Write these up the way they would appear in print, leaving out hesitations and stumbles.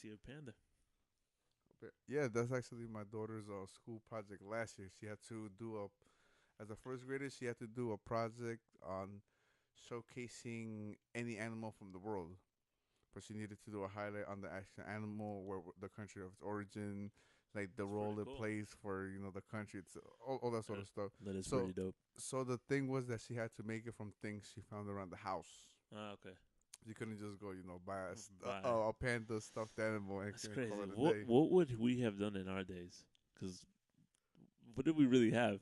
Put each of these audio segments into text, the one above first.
to your panda. But yeah, that's actually my daughter's school project last year. She had to do as a first grader, she had to do a project on showcasing any animal from the world. But she needed to do a highlight on the actual animal, where the country of its origin, like the That's pretty role it cool. plays for the country, it's all that sort Uh, of stuff. that is So pretty dope. so the thing was that she had to make it from things she found around the house. Ah, okay. You couldn't just go, buy Bye. a panda stuffed animal That's and call crazy. it a What day. what would we have done in our days? Because what did we really have?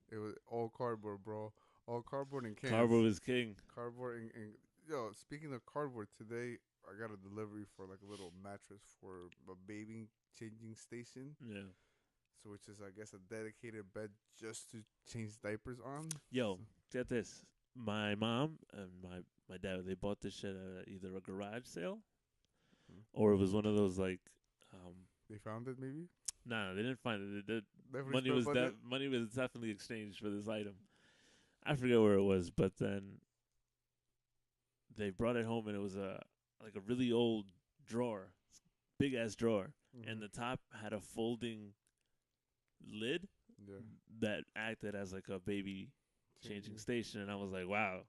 It was all cardboard, bro. All cardboard and cans. Cardboard was king. Cardboard and yo. Speaking of cardboard, today I got a delivery for like a little mattress for a baby changing station. Yeah. So which is I guess a dedicated bed just to change diapers on. Yo, So, get this. My mom and my dad, they bought this shit at either a garage sale hmm. or it was one of those like, um, They found it maybe. nah, they didn't find it. The Definitely money spent was budget. money was definitely exchanged for this item. I forget where it was, but then they brought it home and it was a like a really old drawer, big ass drawer, and Hmm. the top had a folding lid Yeah, that acted as like a baby changing changing. station, and I was like, wow,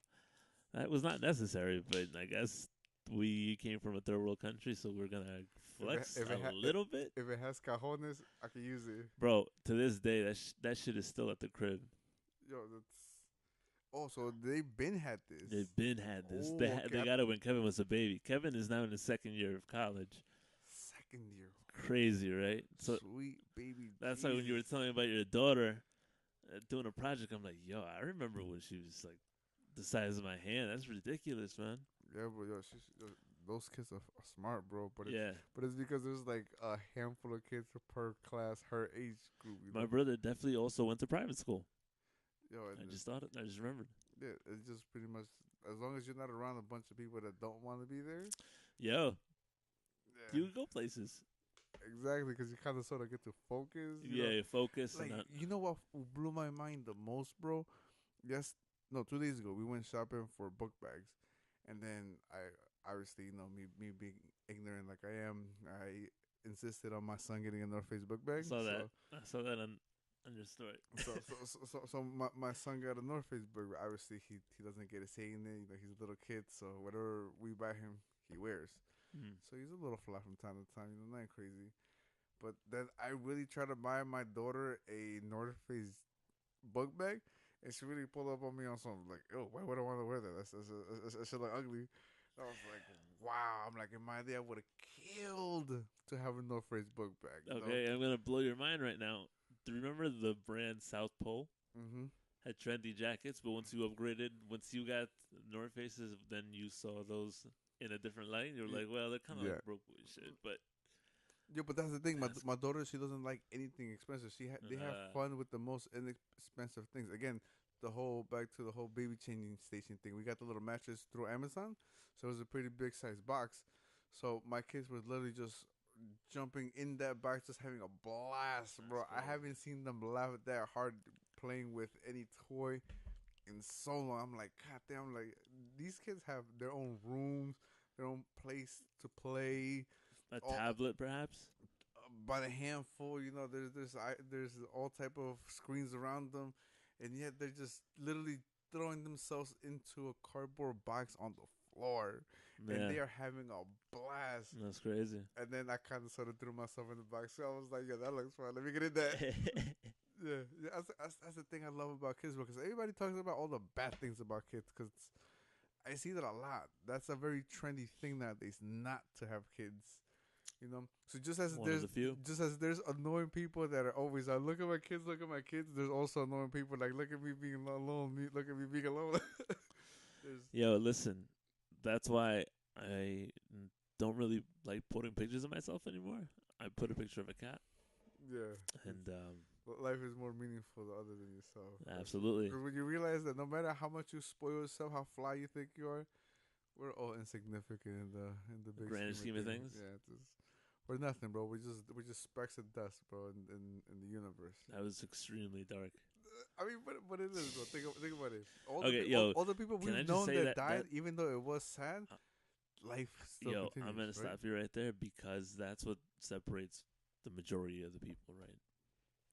that was not necessary, but I guess we came from a third world country, so we're gonna If it flex if a it ha- little bit, if it has cajones, I can use it. bro. To this day, that shit is still at the crib. Yo, that's. Oh, so they been had this. They've been had this. Oh, They okay. got it when Kevin was a baby. Kevin is now in his second year of college. Second year. Crazy, right? So Sweet baby that's why when you were Jesus. telling me about your daughter doing a project, I'm like, yo, I remember when she was like the size of my hand. That's ridiculous, man. Yeah, but yo, those kids are smart, bro. Yeah, But it's because there's like a handful of kids per class, her age group. my brother definitely also went to private school. Yo, and I just thought it. I just remembered. yeah, it's just pretty much as long as you're not around a bunch of people that don't want to be there. Yo, Yeah, you would go places. exactly. Because you kind of sort of get to focus. Yeah, focus and Like not. you know what blew my mind the most, bro? Yes, no, 2 days ago we went shopping for book bags, and then I obviously me being ignorant like I am, I insisted on my son getting a North Face book I bag. saw that. I saw that on your story. So my son got a North Face book. Obviously he doesn't get a say in it. He's a little kid, so whatever we buy him, he wears. Mm. So he's a little flat from time to time. Nothing crazy. But then I really tried to buy my daughter a North Face book bag, and she really pulled up on me on something like, "Oh, why would I want to wear that? That shit look ugly." I was like, "Wow!" I'm like, in my day, I would have killed to have a North Face book bag. Okay, I'm gonna blow your mind right now. Do you remember the brand South Pole Mhm. had trendy jackets, but once you upgraded, once you got North Faces, then you saw those in a different light. You were like, well, they're kind of Yeah. like broke boy shit, but Yeah, but that's the thing. My that's my daughter, she doesn't like anything expensive. They have uh, fun with the most inexpensive things. Again, the whole back to the whole baby changing station thing. We got the little mattress through Amazon, so it was a pretty big size box. So my kids were literally just jumping in that box, just having a blast, that's bro. I cool. haven't seen them laugh that hard playing with any toy in so long. I'm like, God damn, like these kids have their own rooms, their own place to play. A All tablet, perhaps. by the handful. There's all type of screens around them, and yet they're just literally throwing themselves into a cardboard box on the floor, and Yeah, they are having a blast. that's crazy. And then I kind of sort of threw myself in the box. So I was like, "Yeah, that looks fun. Let me get in that." Yeah. That's the thing I love about kids because everybody talks about all the bad things about kids because I see that a lot. That's a very trendy thing nowadays, not to have kids. So One of the few. just as there's annoying people that are always like, look at my kids. There's also annoying people like, look at me being alone. Look at me being alone. there's Yo, listen, that's why I don't really like putting pictures of myself anymore. I put a picture of a cat, yeah. and Life is more meaningful other than yourself. absolutely, Because when you realize that no matter how much you spoil yourself, how fly you think you are, we're all insignificant in the the big grand scheme of scheme of things. things. Yeah, we're nothing, bro. We're just specks of dust, bro, in the universe. That was extremely dark. I mean, but it is, bro. Think about it. Okay, yo, All the people can I we've just known say that that died, even though it was sad, uh, life still Yo, I'm continues, gonna right? stop you right there because that's what separates the majority of the people, right?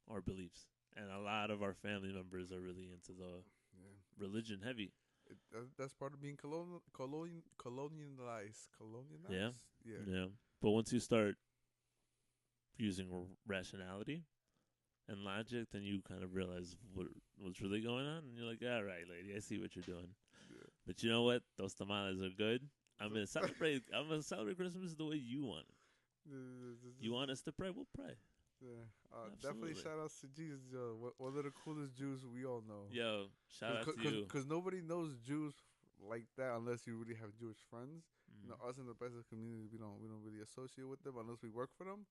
Our beliefs, and a lot of our family members are really into the Yeah. religion heavy. That's part of being Yeah, colonized. Yeah. yeah. But once you start using rationality and logic, then you kind of realize what's really going on, and you're like, all right, lady, I see what you're doing. Yeah. But you know what? Those tamales are good. I'm So, gonna celebrate. I'm gonna celebrate Christmas the way you want it. You want us to pray? We'll pray. yeah. Definitely Absolutely. shout outs to Jesus. One of the coolest Jews we all know. Yo, shout out to Cause, you. cause nobody knows Jews like that unless you really have Jewish friends. You Mm. know, us in the Paisa community, we don't really associate with them unless we work for them.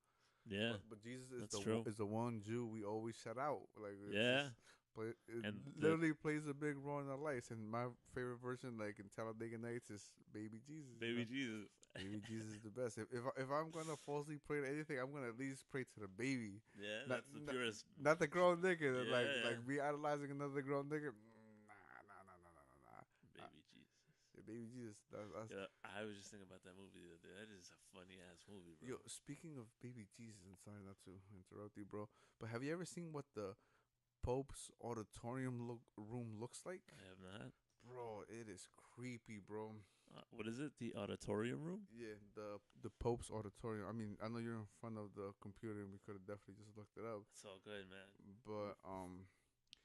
Yeah, But Jesus is that's true. the one Jew we always shout out. Like it's Yeah, just it and the literally plays a big role in our lives. And my favorite version, like in Talladega Nights, is Baby Jesus. You baby know, Jesus. Baby Jesus is the best. If I'm gonna falsely pray to anything, I'm gonna at least pray to the baby, Yeah, not that's the not, purest. not the grown nigga. Yeah, yeah. Like me idolizing another grown nigga. Nah. Uh, Baby Jesus. yeah, Baby Jesus. That's Yeah, I was just thinking about that movie the other day. That is a funny ass movie, bro. yo. Speaking of Baby Jesus, and sorry not to interrupt you, bro, but have you ever seen what the Pope's auditorium room looks like? I have not. Bro, it is creepy, bro. What is it? The auditorium room? Yeah, the Pope's auditorium. I mean, I know you're in front of the computer, and we could have definitely just looked it up. It's all good, man. But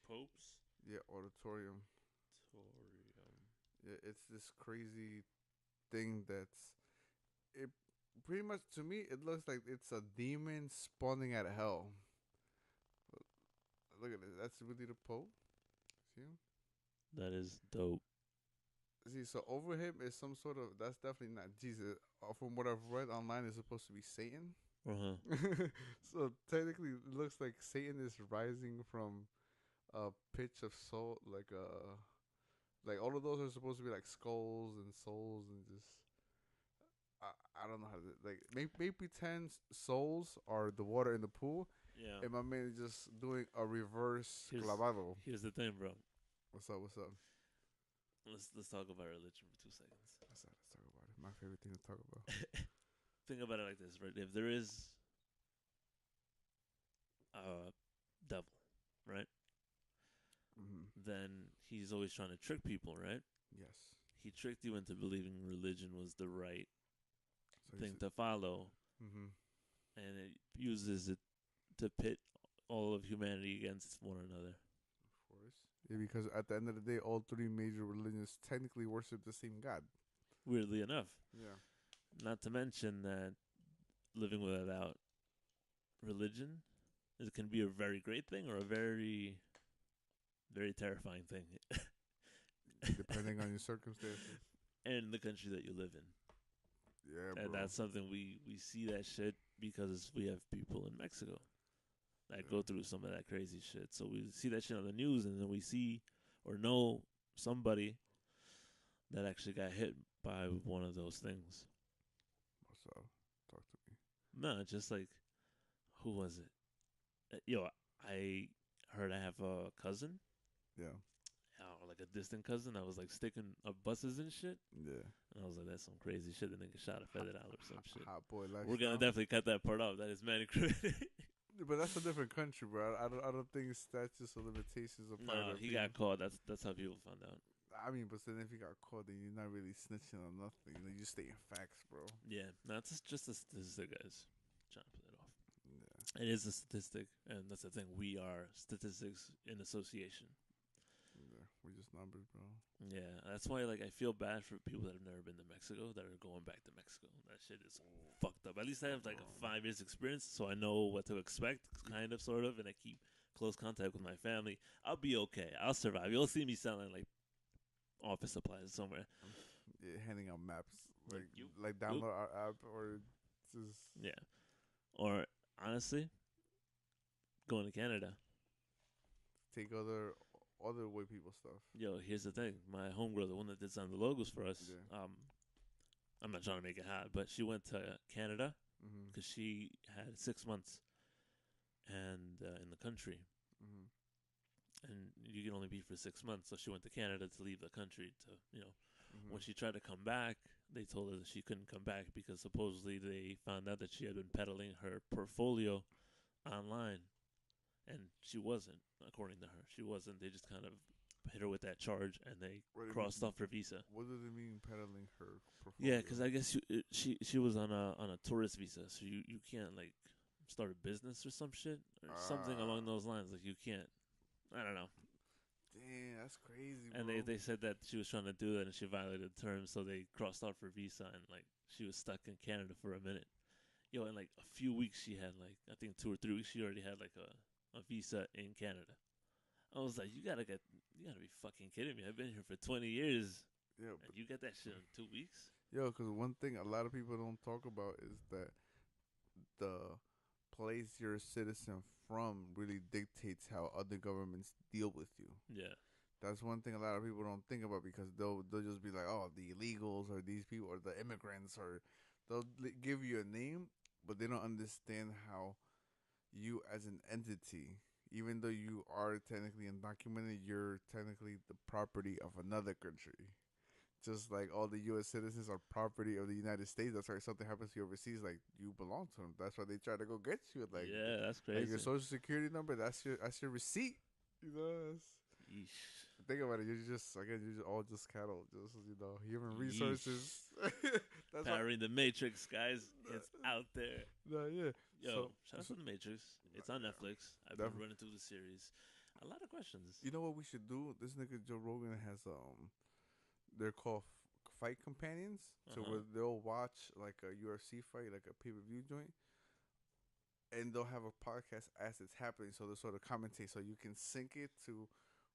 Popes yeah, auditorium. auditorium. Yeah, it's this crazy thing that's it. Pretty much to me, it looks like it's a demon spawning at hell. Look at this. That's really the Pope. See him? That is dope. See, so over him is some sort of. That's definitely not Jesus. From what I've read online, it's supposed to be Satan. Uh huh. So technically, it looks like Satan is rising from a pitch of soul, like all of those are supposed to be like skulls and souls and just. I don't know how to like maybe 10 souls are the water in the pool, Yeah. and my man is just doing a reverse Here's clavado. here's the thing, bro. What's up? What's up? Let's talk about religion for 2 seconds. Let's talk about it. My favorite thing to talk about. Think about it like this, right? If there is a devil, right? Mm-hmm. Then he's always trying to trick people, right? Yes. He tricked you into believing religion was the right So thing to follow, mm-hmm. and it uses it to pit all of humanity against one another. Of course. Yeah, because at the end of the day, all three major religions technically worship the same God. Weirdly enough, Yeah. not to mention that living without religion, it can be a very great thing or a very, very terrifying thing. Depending on your circumstances. And the country that you live in. Yeah, And bro. that's something we see that shit because we have people in Mexico that go through some of that crazy shit. So we see that shit on the news, and then we see or know somebody that actually got hit by one of those things. What's up? Talk to me. No, just like, who was it? Yo, I heard I have a cousin, Yeah. like a distant cousin that was like sticking up buses and shit. Yeah. And I was like, that's some crazy shit. The nigga shot a federal or some shit. Hot boy lifestyle. We're gonna definitely cut that part off. That is mad incriminating. But that's a different country, bro. I don't think statutes of limitations apply. No, he got caught. That's how people found out. I mean, but then if you got caught, then you're not really snitching on nothing. You know, you stating facts, bro. Yeah, no, it's just a statistic, guys. Trying to play it off. Yeah. It is a statistic, and that's the thing. We are statistics in association. Yeah. We're just numbers, bro. Yeah, that's why like I feel bad for people that have never been to Mexico that are going back to Mexico. That shit is fucked up. At least I have like a 5 years experience, so I know what to expect, kind of, sort of, and I keep close contact with my family. I'll be okay. I'll survive. You'll see me selling like office supplies somewhere. Yeah, handing out maps, like You- download our app or just Yeah, or honestly, going to Canada. take other white people stuff. Yo, here's the thing. My homegirl, the one that designed the logos for us, Yeah. I'm not trying to make it hot, but she went to Canada Mm-hmm. because she had 6 months and in the country, Mm-hmm. and you can only be for 6 months. So she went to Canada to leave the country to, Mm-hmm. when she tried to come back, they told her that she couldn't come back because supposedly they found out that she had been peddling her portfolio online, and she wasn't. According to her, she wasn't. They just kind of hit her with that charge, and they What do you crossed mean? off her visa. What does it mean peddling her Yeah, portfolio? because I guess she was on a tourist visa, so you can't like start a business or some shit or something Ah, along those lines. Like you can't. I don't know. damn, that's crazy, And bro. they said that she was trying to do that and she violated terms, so they crossed off her visa and like she was stuck in Canada for a minute. Yo, in like a few weeks she had like I think 2 or 3 weeks she already had like a visa in Canada. I was like, you gotta be fucking kidding me. I've been here for 20 years Yeah, and but you get that shit in 2 weeks. yo, because one thing a lot of people don't talk about is that the place you're a citizen from really dictates how other governments deal with you. Yeah, That's one thing a lot of people don't think about because they'll just be like, oh, the illegals or these people or the immigrants or give you a name, but they don't understand how you as an entity, even though you are technically undocumented, you're technically the property of another country. Just like all the U.S. citizens are property of the United States. That's why if something happens to you overseas, like you belong to them. That's why they try to go get you. yeah, that's Like your crazy. social security number. That's your receipt. You know. Yeesh, Think about it. You're just again. You're just all just cattle. Just human resources. yeesh. That's why. Powering the Matrix, guys. It's out there. No, yeah. Yo, shout out So to the Matrix. It's on yeah, Netflix. I've been definitely. running through the series. A lot of questions. You know what we should do? This nigga Joe Rogan has they're called fight companions. Uh So huh. where they'll watch like a UFC fight, like a pay per view joint, and they'll have a podcast as it's happening. So they'll sort of commentate, so you can sync it to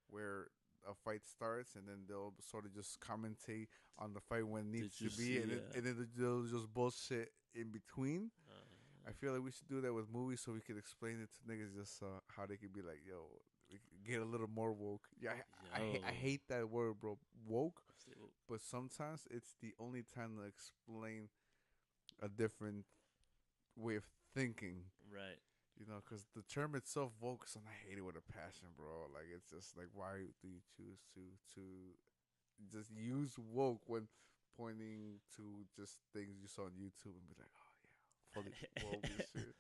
where a fight starts, and then they'll sort of just commentate on the fight when it Did needs you to be, see? and then they'll just bullshit in between. I Uh, feel like we should do that with movies so we could explain it to niggas just how they could be like, yo, we could get a little more woke. Yeah, I yo, hate that word, bro, woke. stay woke. But sometimes it's the only time to explain a different way of thinking. Right. Because the term itself, woke, and I hate it with a passion, bro. Like it's just like, why do you choose to just use woke when pointing to just things you saw on YouTube and be like, oh yeah, fully woke and shit.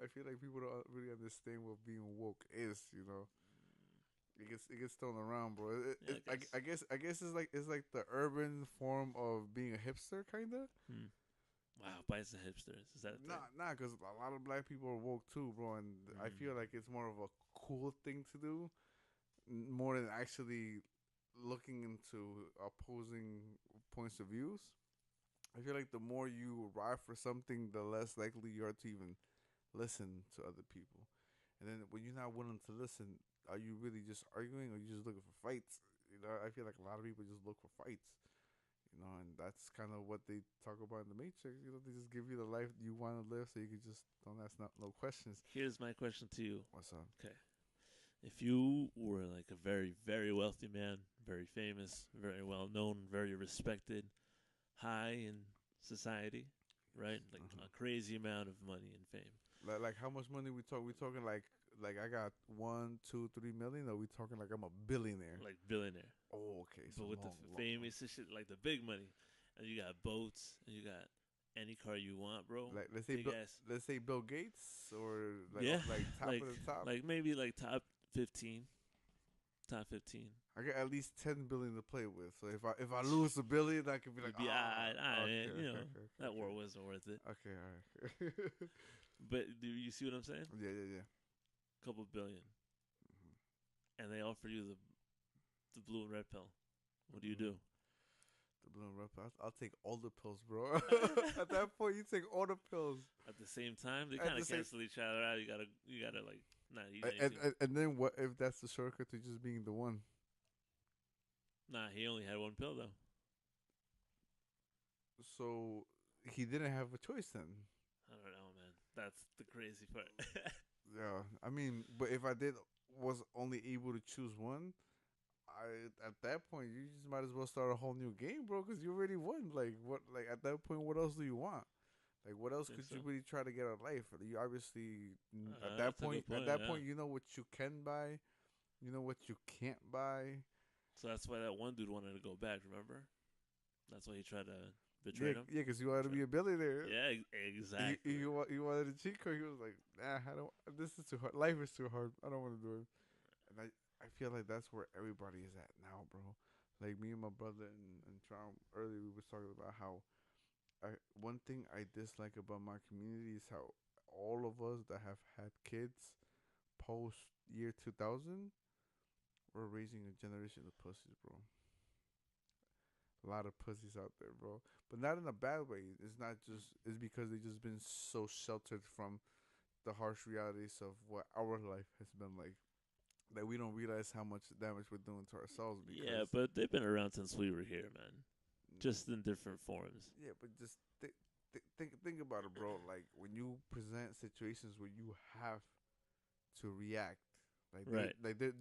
I feel like people don't really understand what being woke is. It gets thrown around, bro. Yeah, I guess. I guess it's like the urban form of being a hipster, kinda. Hmm. Wow, Paisa hipsters. Is that a thing? Nah, because a lot of black people are woke too, bro, and I Mm. feel like it's more of a cool thing to do, more than actually looking into opposing points of views. I feel like the more you ride for something, the less likely you are to even listen to other people. And then when you're not willing to listen, are you really just arguing or you just looking for fights? I feel like a lot of people just look for fights. And that's kind of what they talk about in the Matrix. They just give you the life you want to live, so you can just don't ask no questions. Here's my question to you. What's up? Okay. If you were like a very, very wealthy man, very famous, very well known, very respected, high in society, right? Like Uh-huh. a crazy amount of money and fame. Like how much money we talk? We talking like I got 1, 2, 3 million, or we talking like I'm a billionaire? Like billionaire. Oh, okay. So But with the long. famous and shit, like the big money. And you got boats, and you got any car you want, bro. Like Big ass. let's say Bill Gates, or Yeah, like top like of the top. maybe like top 15. Top 15. I got at least 10 billion to play with. So if I lose a billion, I could be like, You'd be okay, you know, okay, okay, that okay, war wasn't worth it. okay, all right. But do you see what I'm saying? Yeah, yeah, yeah. Couple billion, Mhm. and they offer you the blue and red pill. What do you Mhm. do? The blue and red pill. I'll take all the pills, bro. At that point, you take all the pills. At the same time, they At kind the of same, cancel each other out. You gotta like not eat and, anything. and then what if that's the shortcut to just being the one? Nah, he only had one pill though. So he didn't have a choice then. I don't know, man. That's the crazy part. Yeah, I mean, but if I was only able to choose one, at that point you just might as well start a whole new game, bro, because you already won. Like what? Like at that point, what else do you want? Like what else Think could so? you really try to get out of life? You obviously at that That's a point, good point. Yeah. you know what you can buy, you know what you can't buy. So that's why that one dude wanted to go back. Remember? That's why he tried to. betrayed him. yeah, because you wanted to be Betrayed. a billionaire. Yeah, exactly. He wanted a cheat code. He was like, nah, I don't. This is too hard. Life is too hard. I don't want to do it. And I feel like that's where everybody is at now, bro. Like me and my brother and Trump earlier, we was talking about how one thing I dislike about my community is how all of us that have had kids post year 2000, we're raising a generation of pussies, bro. A lot of pussies out there, bro. But not in a bad way. It's not just. It's because they just been so sheltered from the harsh realities of what our life has been like that we don't realize how much damage we're doing to ourselves Yeah, because but they've been around since we were here, man. Just in different forms. yeah, but just think about it, bro. Like when you present situations where you have to react, Right.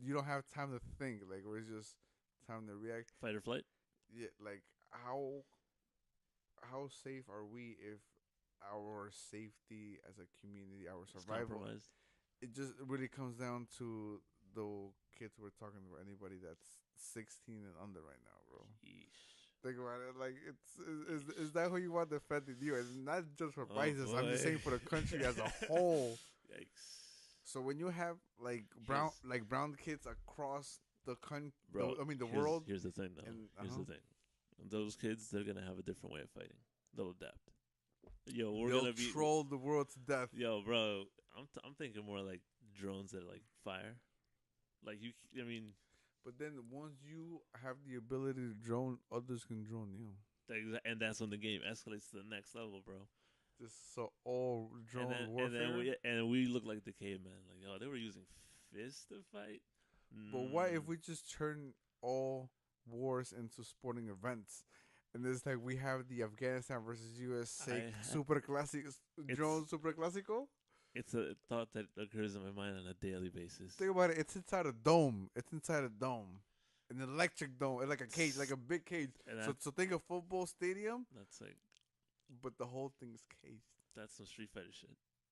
you don't have time to think, like where it's just time to react. Fight or flight. Yeah, like how safe are we if our safety as a community, our It's survival, compromised. it just really comes down to the kids we're talking about. Anybody that's 16 and under right now, bro. Yeesh. Think about it. Like, is that who you want defending you? And not just for Oh Paisa. I'm just boy. saying for the country as a whole. Yikes. So when you have like Here's brown kids across the bro. the here's world, here's the thing though. and Here's the thing. Those kids, they're gonna have a different way of fighting. They'll adapt. Yo, we're they'll gonna be. troll the world to death. Yo, bro. I'm thinking more like drones that like fire. Like you. I mean, But then once you have the ability to drone, others can drone you. and that's when the game escalates to the next level, bro. Just so all And drone then warfare. we look like the caveman. Like, oh, they were using fists to fight. But what if Mm, we just turn all wars into sporting events? And it's like we have the Afghanistan versus USA Super Classic it's drone Super Classico. it's a thought that occurs in my mind on a daily basis. Think about it. It's inside a dome. It's inside a dome, an electric dome, like a cage, like a big cage. And So think of football stadium, that's like but the whole thing is caged. that's some Street Fighter shit.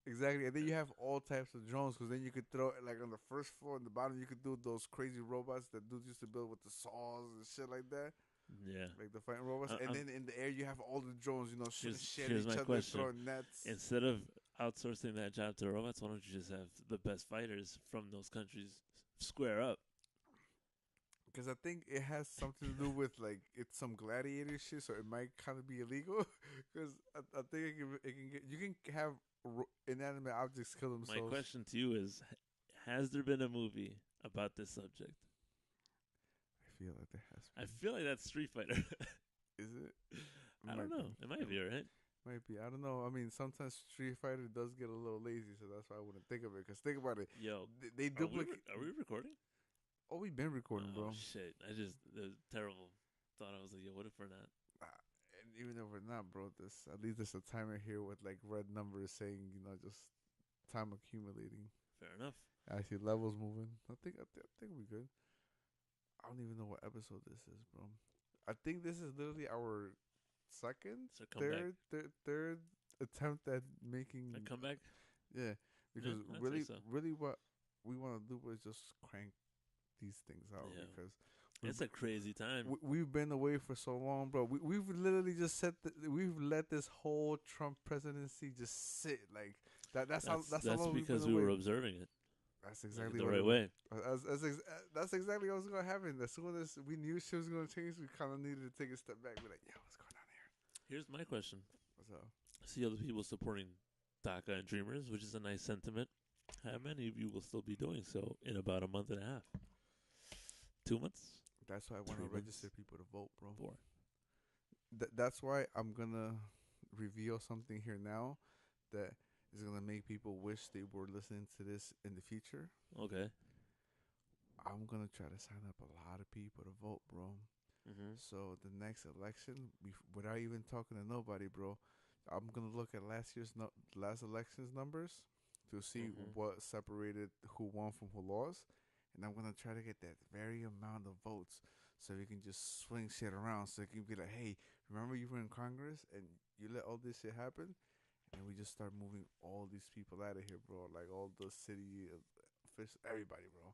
Exactly, and then you have all types of drones because then you could throw like on the first floor and the bottom. You could do those crazy robots that dudes used to build with the saws and shit like that, Yeah. like the fighting robots. And I'm, then in the air you have all the drones, you know, shooting shit at here's each my other, question. throwing nets. Instead of outsourcing that job to robots, why don't you just have the best fighters from those countries square up? Because I think it has something to do with like it's some gladiator shit, so it might kind of be illegal. Because I think it can get you can have inanimate objects kill My themselves. question to you is: has there been a movie about this subject? I feel like there has I been. feel like that's Street Fighter. Is it? I don't know. It might be, right? Might be. I don't know. I mean, sometimes Street Fighter does get a little lazy, so that's why I wouldn't think of it. Because think about it, Yo, they duplicate. are we recording? Oh, we've been recording, Oh bro. shit! I just the terrible thought. I was like, yo, what if we're not? And even if we're not, bro, this at least there's a timer here with like red numbers saying, just time accumulating. Fair enough. I see levels moving. I think we good. I don't even know what episode this is, bro. I think this is literally our second, So come back. third attempt at making. A comeback. Yeah, because I'd really, say so. really, what we want to do is just crank these things out Yeah. because It's a crazy time. we've been away for so long, bro. We've literally just we've let this whole Trump presidency just sit like that. That's how long we've because been we away. were observing it That's like, exactly the what right way. that's exactly what was gonna happen. As soon as we knew shit was gonna change, we kind of needed to take a step back. Be like, yeah, what's going on here? Here's my question: What's up? I see other people supporting DACA and Dreamers, which is a nice sentiment. How many of you will still be doing so in about a month and a half? 2 months? That's why I want 3 to register months? people to vote, bro. 4? That's why I'm gonna reveal something here now that is gonna make people wish they were listening to this in the future. Okay. I'm gonna try to sign up a lot of people to vote, bro. Mm-hmm. So the next election, without even talking to nobody, bro, I'm gonna look at last election's numbers to see Mm-hmm. what separated who won from who lost, and I'm gonna try to get that very amount of votes so we can just swing shit around. So it can be like, hey, remember you were in Congress and you let all this shit happen, and we just start moving all these people out of here, bro. Like all the city officials, everybody, bro.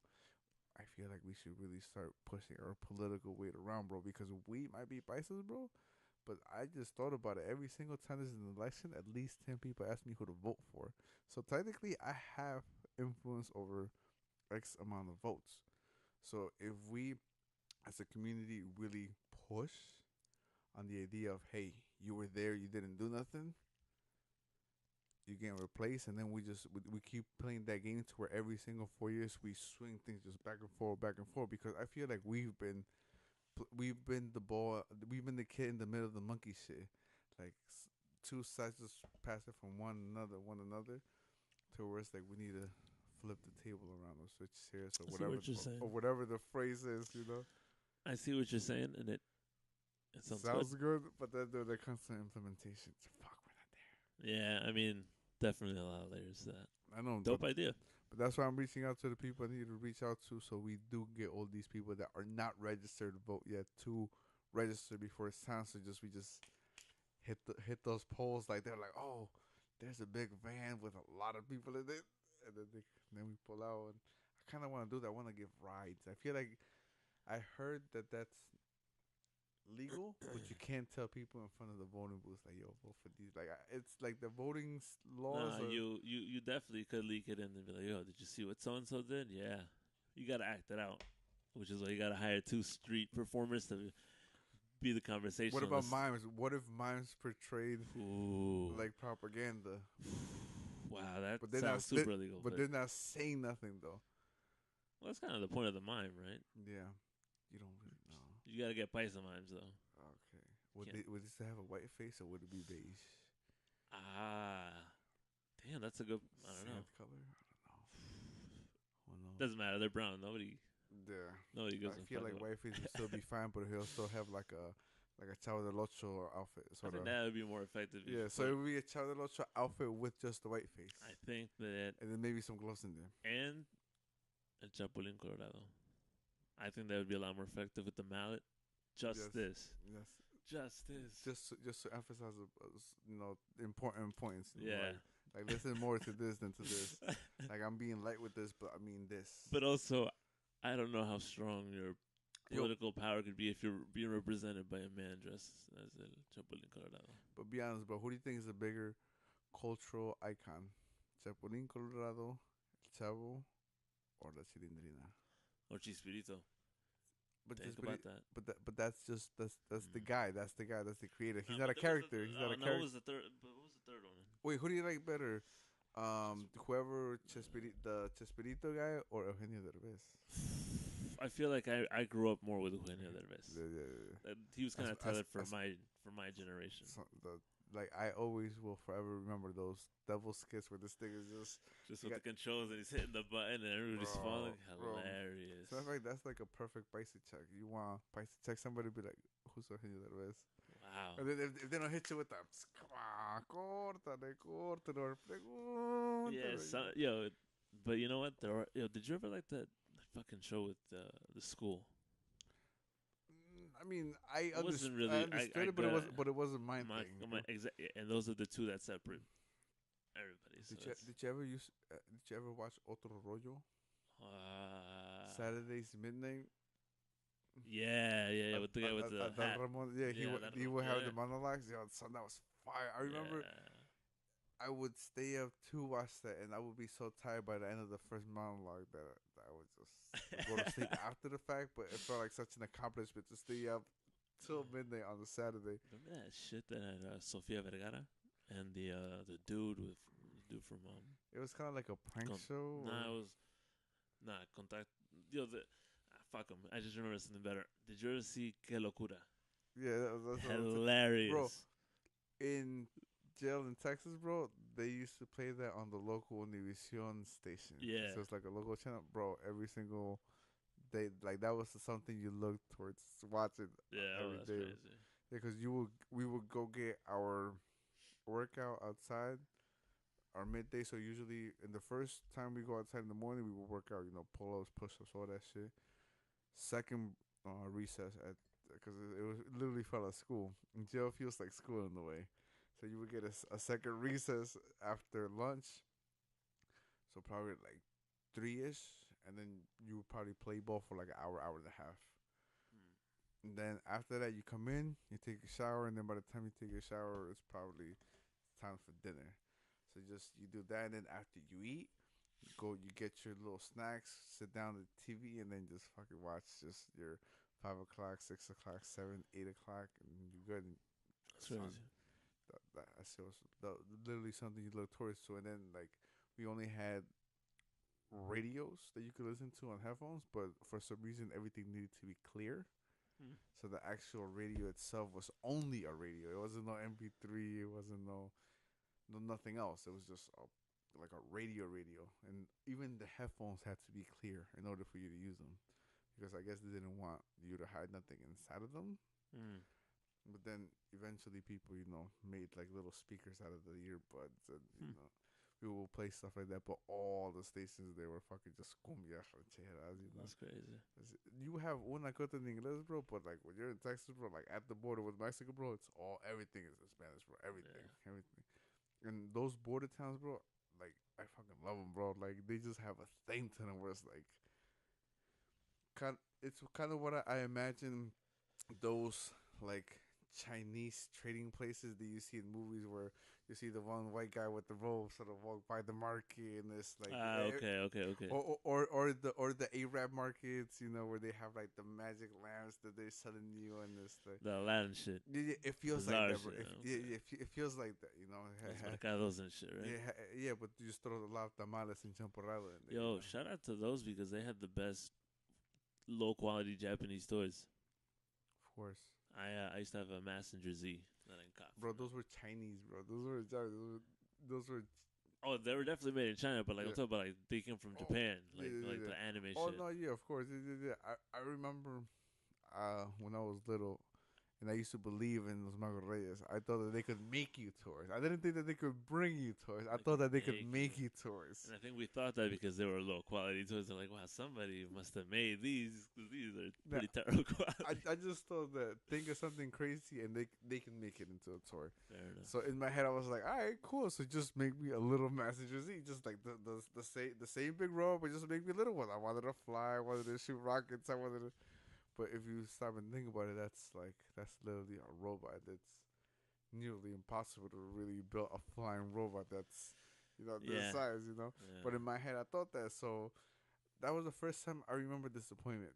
I feel like we should really start pushing our political weight around, bro, because we might be Paisas, bro, But I just thought about it. Every single time there's an election, at least 10 people ask me who to vote for. So technically, I have influence over X amount of votes. So if we, as a community, really push on the idea of, hey, you were there, you didn't do nothing, you get replaced, and then we keep playing that game to where every single 4 years we swing things just back and forth. Because I feel like we've been the ball, we've been the kid in the middle of the monkey shit. Like two sides just pass it from one another, to where it's like we need to flip the table around or switch chairs I see what you're saying. or whatever the phrase is. I see what you're saying, and it sounds good. Sounds good, but then the constant implementation. Fuck, we're not Yeah, I mean, definitely a lot of layers to that. there. I know, Dope idea. but that's why I'm reaching out to the people I need to reach out to, so we do get all these people that are not registered to vote yet to register before it's time. So we just hit those polls, like they're like, oh, there's a big van with a lot of people in it, and then we pull out. And I kind of want to do that. I want to give rides. I feel like I heard that that's legal, but you can't tell people in front of the voting booth like, yo, vote for these. Like it's like the voting laws. Nah, you definitely could leak it in and be like, yo, did you see what so and so did? Yeah, you gotta act it out, which is why you gotta hire two street performers to be the conversation. What about mimes? What if mimes portrayed like propaganda? Wow, that But they're sounds super illegal. But they're not saying nothing though. Well, that's kind of the point of the mime, right? Yeah, you don't really know. You gotta get Paisa mimes though. Okay. Would this have a white face or would it be beige? Ah, damn, that's a good. I don't know. Color? I don't know. Who knows? Doesn't matter. They're brown. Nobody. Yeah. Nobody goes. I feel like white face would still be fine, but he'll still have like a Chavo del Ocho outfit. I think that would be more effective. Yeah, so it would be a Chavo del Ocho outfit with just the white face. I think that, and then maybe some gloves in there. And a Chapulín Colorado. I think that would be a lot more effective with the mallet. Justice. Yes. Justice. Just to emphasize, important points. Yeah. Like listen more to this than to this. Like I'm being light with this, but I mean this. But also, I don't know how strong your political power could be if you're being represented by a man dressed as El Chapulín Colorado. But be honest, bro. Who do you think is a bigger cultural icon? Chapulín Colorado, El Chavo, or La Chilindrina? Or Chispirito. But think about that. But that's the guy. That's the guy. That's the creator. He's not a character. He's not a character. What was the third? But what was the third one? Wait, who do you like better? Whoever the Chespirito guy or Eugenio Derbez? I feel like I grew up more with Eugenio Derbez. Yeah. He was kind of tailored for my generation. Like I always will forever remember those devil skits where this thing is just with the controls and he's hitting the button and everybody's falling. Hilarious. So I think that's like a perfect Paisa check. You want Paisa check somebody, be like, who's Eugenio Derbez? Wow. And then if they don't hit you with that, come on, córtale, or Yeah, but you know what? Did you ever like that fucking show with the school? I mean, I understood it, but it wasn't my thing. And those are the two that separate everybody. So did you ever watch Otro Rollo? Saturdays midnight. Yeah, with the guy with the hat. Ramon, he would have the monologues. Yeah, son, that was fire. I remember. I would stay up to watch that, and I would be so tired by the end of the first monologue that I would just go to sleep after the fact. But it felt like such an accomplishment to stay up till midnight on a Saturday. Remember that shit that had Sofia Vergara and the dude from It was kind of like a prank show. Nah, it was contact. Fuck them. I just remember something better. Did you ever see Que Locura? Yeah, that's hilarious, bro. In jail in Texas, bro, they used to play that on the local Univision station. Yeah, so it's like a local channel, bro. Every single day, like that was something you looked towards watching. Yeah, every that's day. crazy. Yeah, because we would go get our workout outside. Our midday, so usually in the first time we go outside in the morning, we would work out, pull-ups, push-ups, all that shit. Second recess because it was literally felt like school. In jail feels like school in a way. So you would get a second recess after lunch. So probably like 3-ish, and then you would probably play ball for like an hour and a half. And then after that, you come in, you take a shower, and then by the time you take a shower, it's probably time for dinner. So you do that, and then after you eat, you get your little snacks, sit down at the TV, and then just fucking watch just your 5 o'clock, 6 o'clock, 7, 8 o'clock, and you're good. And That's son, crazy. that's literally something you look towards to. And then like we only had radios that you could listen to on headphones, but for some reason everything needed to be clear. Hmm. So the actual radio itself was only a radio. It wasn't no MP3. It wasn't no nothing else. It was just like a radio, and even the headphones had to be clear in order for you to use them, because I guess they didn't want you to hide nothing inside of them. Mm. But then eventually people, made like little speakers out of the earbuds, and Hmm. we will play stuff like that. But all the stations they were fucking just cumbia rancheras. That's crazy. You have una cota in English, bro, but like when you're in Texas, bro, like at the border with Mexico, bro, it's all everything is in Spanish, bro. Everything, Yeah. everything. And those border towns, bro, like I fucking love them, bro. Like they just have a thing to them where it's like, it's kind of what I imagine those like Chinese trading places that you see in movies where you see the one white guy with the robe sort of walk by the market, and it's like Ah, okay, okay, okay. or the Arab markets, where they have like the magic lamps that they're selling you, and it's like The Aladdin shit. yeah, it feels like Bizarre that, bro. shit. Yeah, Okay. yeah, it feels like that, Los mercados and shit, right? Yeah, yeah, but you just throw a lot of tamales and champurrado in there, Yo, shout out to those because they had the best low quality Japanese toys. Of course, I used to have a Messenger Z that I got. bro. Those were Chinese, bro. Those were Oh, they were definitely made in China, but like I'm yeah. talking about like they came from Oh, Japan, yeah, yeah, like yeah, the yeah. anime Oh shit. no, yeah, of course. Yeah, yeah, yeah. I remember when I was little, and I used to believe in los Magos Reyes. I thought that they could make you toys. I didn't think that they could bring you toys. I They thought could that they could make make you toys. And I think we thought that because they were low quality toys. They're like, wow, somebody must have made these 'cause these are Now, pretty terrible quality. I just thought that think of something crazy and they can make it into a toy. Fair enough. So in my head, I was like, all right, cool. So just make me a little Messenger Z, just like the same big robot, but just make me a little one. I wanted to fly, I wanted to shoot rockets, I wanted to. But if you stop and think about it, that's literally a robot. That's nearly impossible to really build a flying robot that's this Yeah, size. But yeah. in my head, I thought that. So that was the first time I remember disappointment.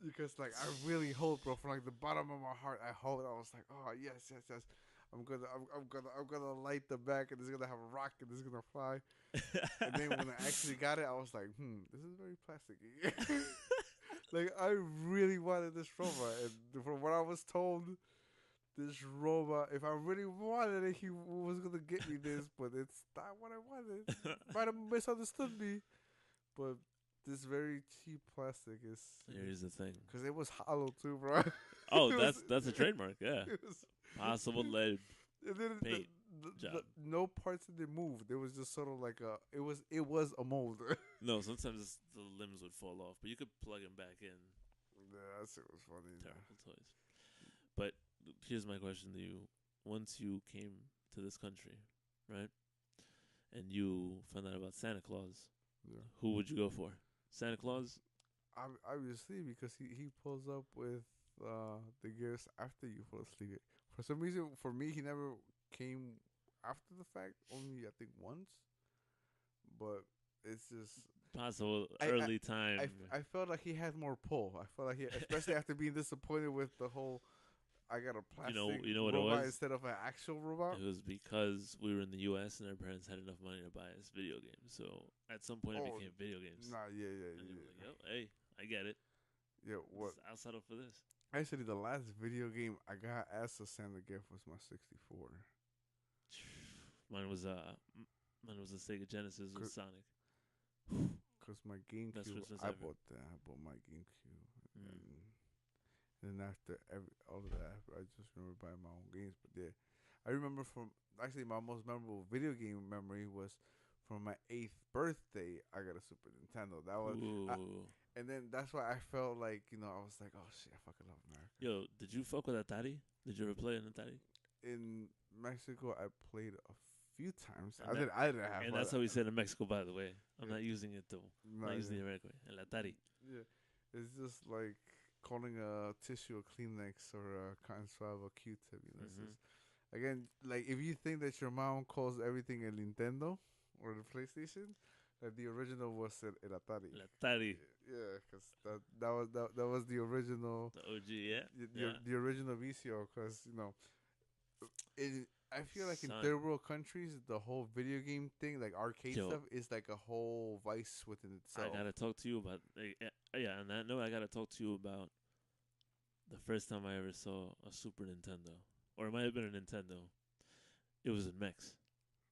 Because like I really hope, bro, from like the bottom of my heart, I hope. I was like, oh yes, yes, yes. I'm gonna light the back, and it's gonna have a rocket. It's gonna fly. And then when I actually got it, I was like, this is very plasticky. Like I really wanted this robot, and from what I was told, this robot, if I really wanted it, he was gonna get me this, but it's not what I wanted. Might have misunderstood me, but this very cheap plastic is Here's the thing. because it was hollow too, bro. Oh, It was, that's a trademark. Yeah, it was, possible lead and then paint the job. no parts of it moved. It was just sort of like it was a mold. No, sometimes the limbs would fall off, but you could plug them back in. Yeah, that shit was funny. Terrible toys. But here's my question to you: once you came to this country, right, and you found out about Santa Claus, Yeah. who would you go for? Santa Claus? Obviously, because he pulls up with the gifts after you fall asleep. For some reason, for me, he never came after the fact. Only I think once, but it's just Possible I early time. I felt like he had more pull. I felt like especially after being disappointed with the whole. I got a plastic You know what it robot was? instead of an actual robot. It was because we were in the U.S. and our parents had enough money to buy us video games. So at some point, it Oh, became video games. Nah, yeah, yeah, And they were yeah, like, "Yo, hey, I get it. yeah. What? I'll settle for this." Actually, the last video game I got as a Santa gift was my 64. Mine was mine was a Sega Genesis with Cause, Sonic. Cause my Best GameCube, Christmas I ever. bought that. I bought my GameCube, Mm. and then after all of that, I just remember buying my own games. But yeah, I remember from actually my most memorable video game memory was from my 8th birthday. I got a Super Nintendo. Ooh. And then that's why I felt like I was like, oh shit, I fucking love America. Yo, did you fuck with Atari? Did you ever play an Atari? In Mexico, I played a few times. And I that- did. I didn't have. And one. that's how we said in Mexico, by the way. I'm Yeah. not using it though. I'm No, not using yeah. the American way. El Atari. Yeah, it's just like calling a tissue a Kleenex or a cotton swab a Q-tip. You know, it's Mm-hmm. just, again, like if you think that your mom calls everything a Nintendo or the PlayStation, that the original was el Atari. La Tari, Yeah, because that was the original, the OG, yeah, yeah. the original VCO. Because I feel like in Son, third world countries, the whole video game thing, like arcade yo, stuff, is like a whole vice within I itself. gotta talk to you about. Yeah, on that note, I gotta talk to you about the first time I ever saw a Super Nintendo, or it might have been a Nintendo. It was in Mex,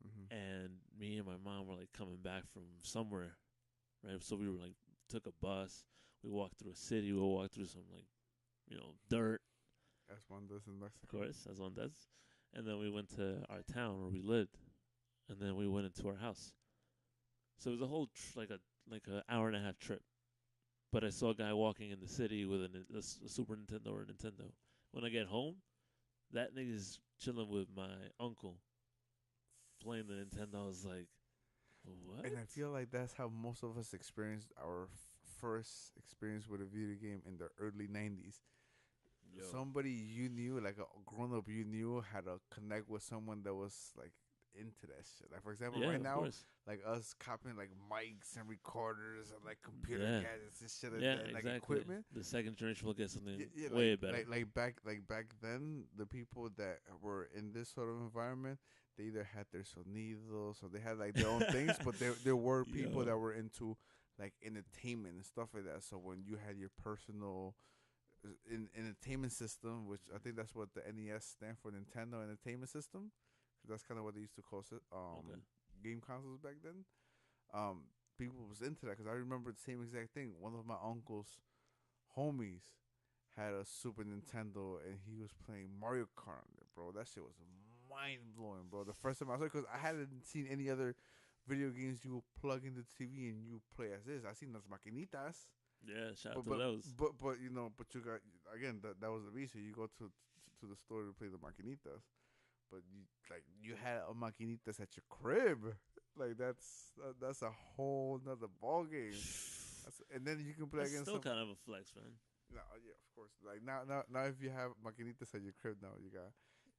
Hmm. and me and my mom were like coming back from somewhere, right? So we were like took a bus. We walked through a city. We walked through some like dirt, As one does in of Mexico. course, as one does. And then we went to our town where we lived, and then we went into our house. So it was a whole like a hour and a half trip. But I saw a guy walking in the city with a Super Nintendo or a Nintendo. When I get home, that nigga's chilling with my uncle playing the Nintendo. I was like, what? And I feel like that's how most of us experienced our first experience with a video game in the early 90s. Yo, Somebody you knew, like a grown up you knew, had to connect with someone that was like into that shit. Like for example, yeah, right of now, course, like us copying like mics and recorders and like computer yeah, gadgets and shit like yeah, that, and like exactly. equipment. The second generation will get something Yeah, yeah, way better. like back then, the people that were in this sort of environment, they either had their sonidos or they had like their own things, but there were people Yo, that were into like entertainment and stuff like that. So when you had your personal entertainment system, which I think that's what the NES stand for, Nintendo Entertainment System, 'cause that's kind of what they used to call it, okay, game consoles back then. Um, People was into that because I remember the same exact thing. One of my uncle's homies had a Super Nintendo and he was playing Mario Kart on it, bro. That shit was mind blowing, bro. The first time I saw it, because I hadn't seen any other video games you plug into the TV and you play as is. I seen those maquinitas, yeah. Shout out but to those. but you got, again, that was the reason you go to the store to play the maquinitas. But you had a maquinitas at your crib, like that's a whole nother ball game. And then you can play That's against still some. kind of a flex, man. No, yeah, of course. Like now, if you have maquinitas at your crib, now you got.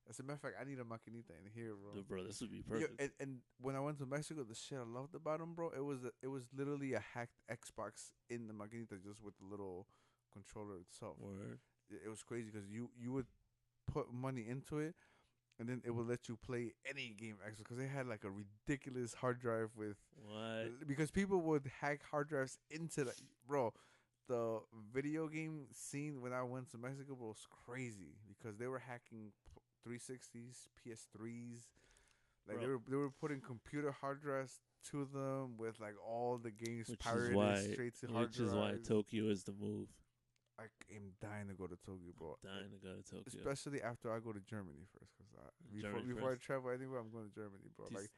As a matter of fact, I need a maquinita in here, bro. Dude, bro, this would be Yeah, perfect. and when I went to Mexico, the shit I loved about them, bro, it was literally a hacked Xbox in the maquinita, just with the little controller itself. Word. It was crazy because you would put money into it, and then it would let you play any game Xbox, because they had like a ridiculous hard drive with, What? because people would hack hard drives into the, bro. The video game scene when I went to Mexico was crazy because they were hacking 360s, PS3s. Like Bro, they were putting computer hard drives to them with like all the games which is pirated why straight to hard which is why drives. Tokyo is the move. I am dying to go to Tokyo, bro. Dying to go to Tokyo. Especially after I go to Germany first, because Germany before I first. travel anywhere, I'm going to Germany, bro. Like,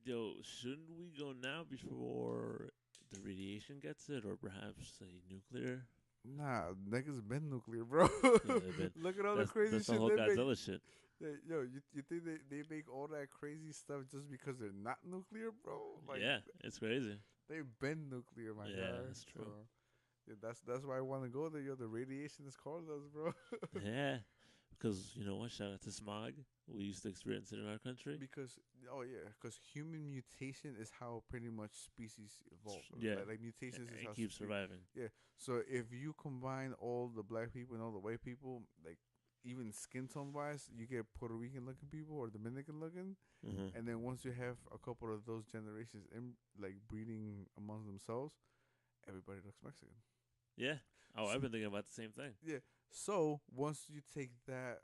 Yo, shouldn't we go now before the radiation gets it, or perhaps a nuclear? nah, niggas been nuclear, bro. Yeah, they've been. Look at all the That's crazy the shit whole they make. Godzilla shit. Yo, you think they make all that crazy stuff just because they're not nuclear, bro? Like, Yeah, it's crazy. they've been nuclear, my Yeah, guy. that's So true. yeah, that's why I want to go there. Yo, the radiation is calling us, bro. Yeah, because you know what? Shout out to smog. We used to experience it in our country. Because because human mutation is how pretty much species evolve. Yeah, Like mutations is it how keeps surviving. yeah. So if you combine all the black people and all the white people, like even skin tone wise, you get Puerto Rican looking people or Dominican looking, Hmm. and then once you have a couple of those generations in like breeding among themselves, everybody looks Mexican. Yeah. Oh, So, I've been thinking about the same thing. yeah. So once you take that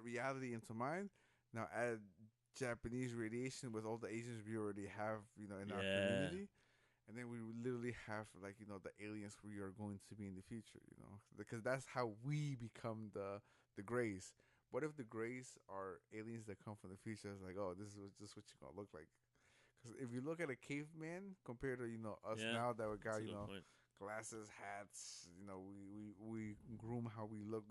reality into mind, now add Japanese radiation with all the Asians we already have, in our Yeah. community, and then we literally have like the aliens we are going to be in the future, because that's how we become the Greys. What if the Greys are aliens that come from the future? It's like, oh, this is just what you're gonna look like. Because if you look at a caveman compared to us Yeah. now that we That's got a good point. glasses, hats, we groom how we look.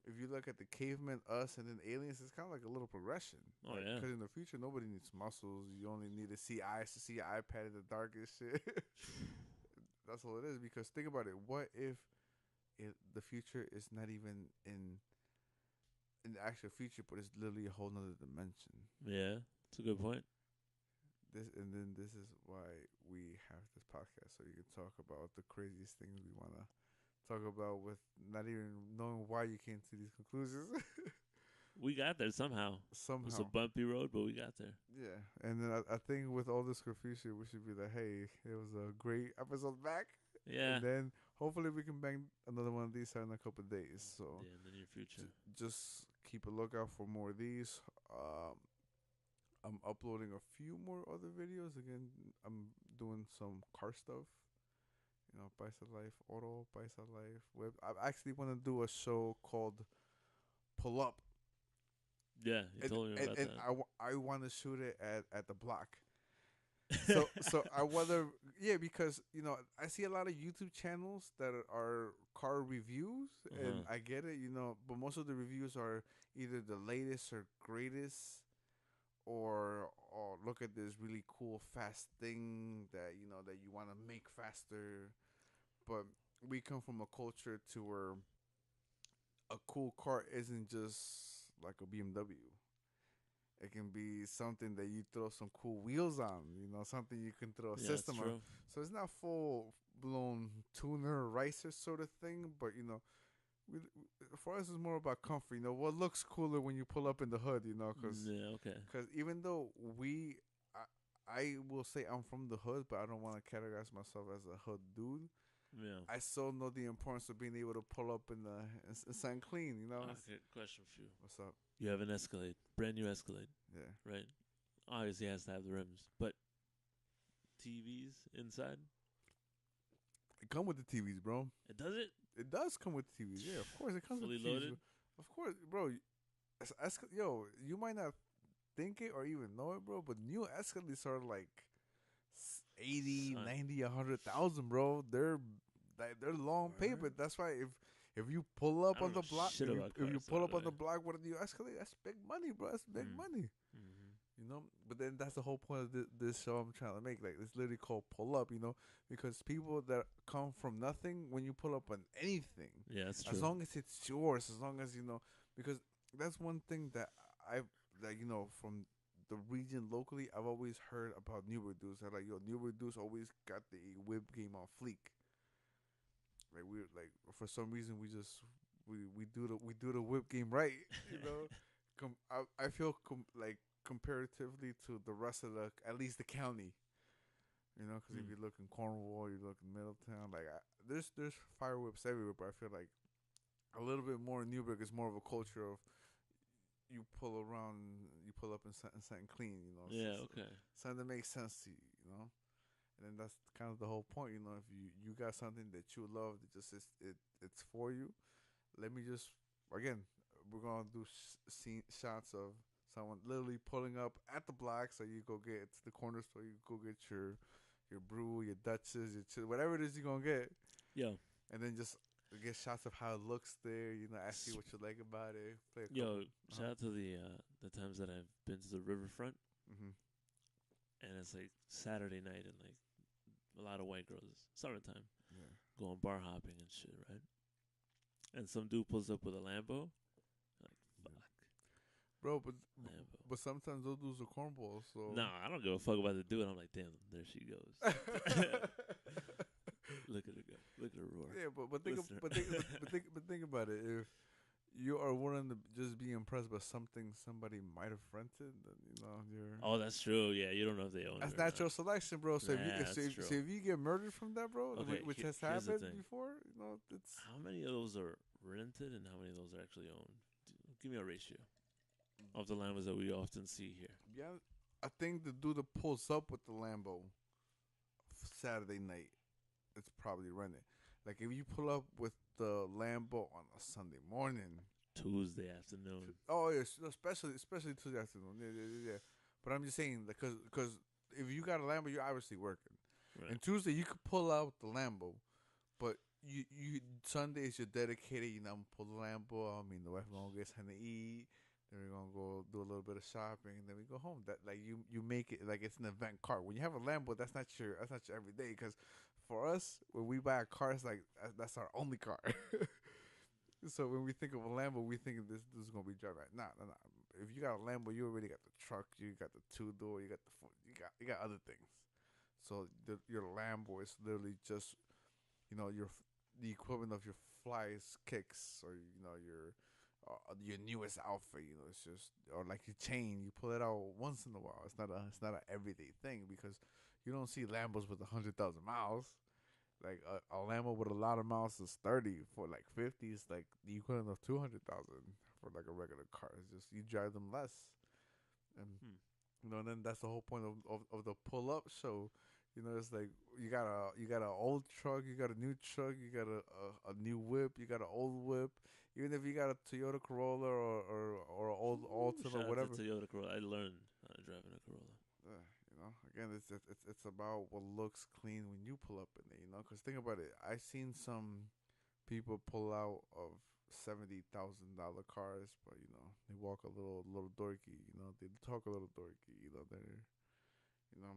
If you look at the caveman, us, and then aliens, it's kind of like a little progression. Oh Like, yeah. because in the future, nobody needs muscles. You only need to see eyes to see an iPad in the dark and shit. That's all it is. Because think about it. What if the future is not even in the actual future, but it's literally a whole nother dimension. Yeah, it's a good point. This is why we have this podcast, so you can talk about the craziest things we wanna talk about with not even knowing why you came to these conclusions. We got there somehow. It was a Somehow. bumpy road, but we got there. Yeah, and then I think with all this confusion, we should be like, hey, it was a great episode back, Yeah. and then hopefully we can bang another one of these out in a couple of days. So Yeah, in the near future. just keep a lookout for more of these. I'm uploading a few more other videos. Again, I'm doing some car stuff. You know, Paisa Life Auto, Paisa Life Web. I actually want to do a show called Pull Up. Yeah, you told me about And that. I want to shoot it at the block. So I whether because I see a lot of YouTube channels that are car reviews and Uh-huh. I get it but most of the reviews are either the latest or greatest or look at this really cool fast thing that that you want to make faster, but we come from a culture to where a cool car isn't just like a BMW. It can be something that you throw some cool wheels on, something you can throw a Yeah, that's system on. true. So it's not full blown tuner racer sort of thing, but we, for us it's more about comfort. What looks cooler when you pull up in the hood, Yeah, okay. because even though I will say I'm from the hood, but I don't want to categorize myself as a hood dude. Yeah. I still know the importance of being able to pull up in something clean. Okay, question for you. What's up? You have an Escalade, brand new Escalade, Yeah. right? Obviously, it has to have the rims, but TVs inside. It come with the TVs, bro. It does it It does come with TVs. Yeah, of course it comes with fully TVs. loaded. Of course, bro. Yo, you might not think it or even know it, bro, but new Escalades are like 80, Son, 90, 100,000, bro. They're long paper. word? That's why if you pull up I on don't know the block, shit about if you cars, pull by up the on way. the block with a new Escalade, that's big money, bro. That's big money. Mm-hmm. But then that's the whole point of this show I'm trying to make. Like, it's literally called pull up, because people that come from nothing, when you pull up on anything, Yeah, that's as true. long as it's yours, as long as because that's one thing that from the region locally, I've always heard about Newburgh dudes. That like, yo, Newburgh dudes always got the whip game on fleek. Like we like for some reason we do the whip game right, you know. I feel like comparatively to the rest of the at least the county, because if Mm. you look in Cornwall, you look in Middletown, like there's fire whips everywhere, but I feel like a little bit more in Newburgh is more of a culture of you pull around, you pull up in something clean, Yeah, okay. something that makes sense to you. And then that's kind of the whole point, if you got something that you love that just it's for you. Let me just again, we're gonna do scene shots of someone literally pulling up at the block, so you go get to the corner store, you go get your brew, your Dutchess, whatever it is you're gonna get, Yo, and then just get shots of how it looks there. Ask you what you like about it. Play a couple. yo, shout out to the times that I've been to the riverfront, Mm-hmm. and it's like Saturday night, and like a lot of white girls, summertime, Yeah. going bar hopping and shit, right? And some dude pulls up with a Lambo. Like, fuck, Bro, Lambo. but sometimes those dudes are cornballs, so. No, I don't give a fuck about the dude. I'm like, damn, there she goes. Look at her go. Look at her roar. Yeah, but think, Listen to but her. think, but think about it. If you are willing to just be impressed by something somebody might have rented, then you're. Oh, that's true. Yeah, you don't know if they own That's it or natural selection, bro. So not. Nah, that's true. if you get murdered from that, bro, Okay, which has here's the happened thing. before, it's. How many of those are rented and how many of those are actually owned? Give me a ratio of the Lambos that we often see here. Yeah, I think the dude that pulls up with the Lambo Saturday night, it's probably rented. Like if you pull up with the Lambo on a Sunday morning. Tuesday afternoon. Oh yes, especially Tuesday afternoon. Yeah. But I'm just saying because if you got a Lambo, you're obviously working. Right. And Tuesday you could pull out the Lambo, but you Sundays you're dedicated. I'm gonna pull the Lambo. I mean the wife gonna get something to eat. Then we're gonna go do a little bit of shopping, and then we go home. That like you make it like it's an event car. When you have a Lambo, that's not your everyday. Because for us, when we buy a car, it's like that's our only car. So when we think of a Lambo, we think this is gonna be driving. Nah, nah, nah. If you got a Lambo, you already got the truck, you got the two door, you got other things. So your Lambo is literally just the equivalent of your flyest kicks or your newest outfit. It's just or like your chain. You pull it out once in a while. It's not an everyday thing because you don't see Lambos with 100,000 miles. Like a Lambo with a lot of miles is 30. For like 50 is like the equivalent of 200,000 for like a regular car. It's just you drive them less, and Hmm. then that's the whole point of the pull up show. It's like you got an old truck, you got a new truck, you got a new whip, you got an old whip. Even if you got a Toyota Corolla or an old Ooh, Altima, shout out to whatever. Toyota Corolla. I learned how to drive in a Corolla. Again, it's about what looks clean when you pull up in it. Because think about it. I seen some people pull out of $70,000 cars, but they walk a little dorky. They talk a little dorky. You know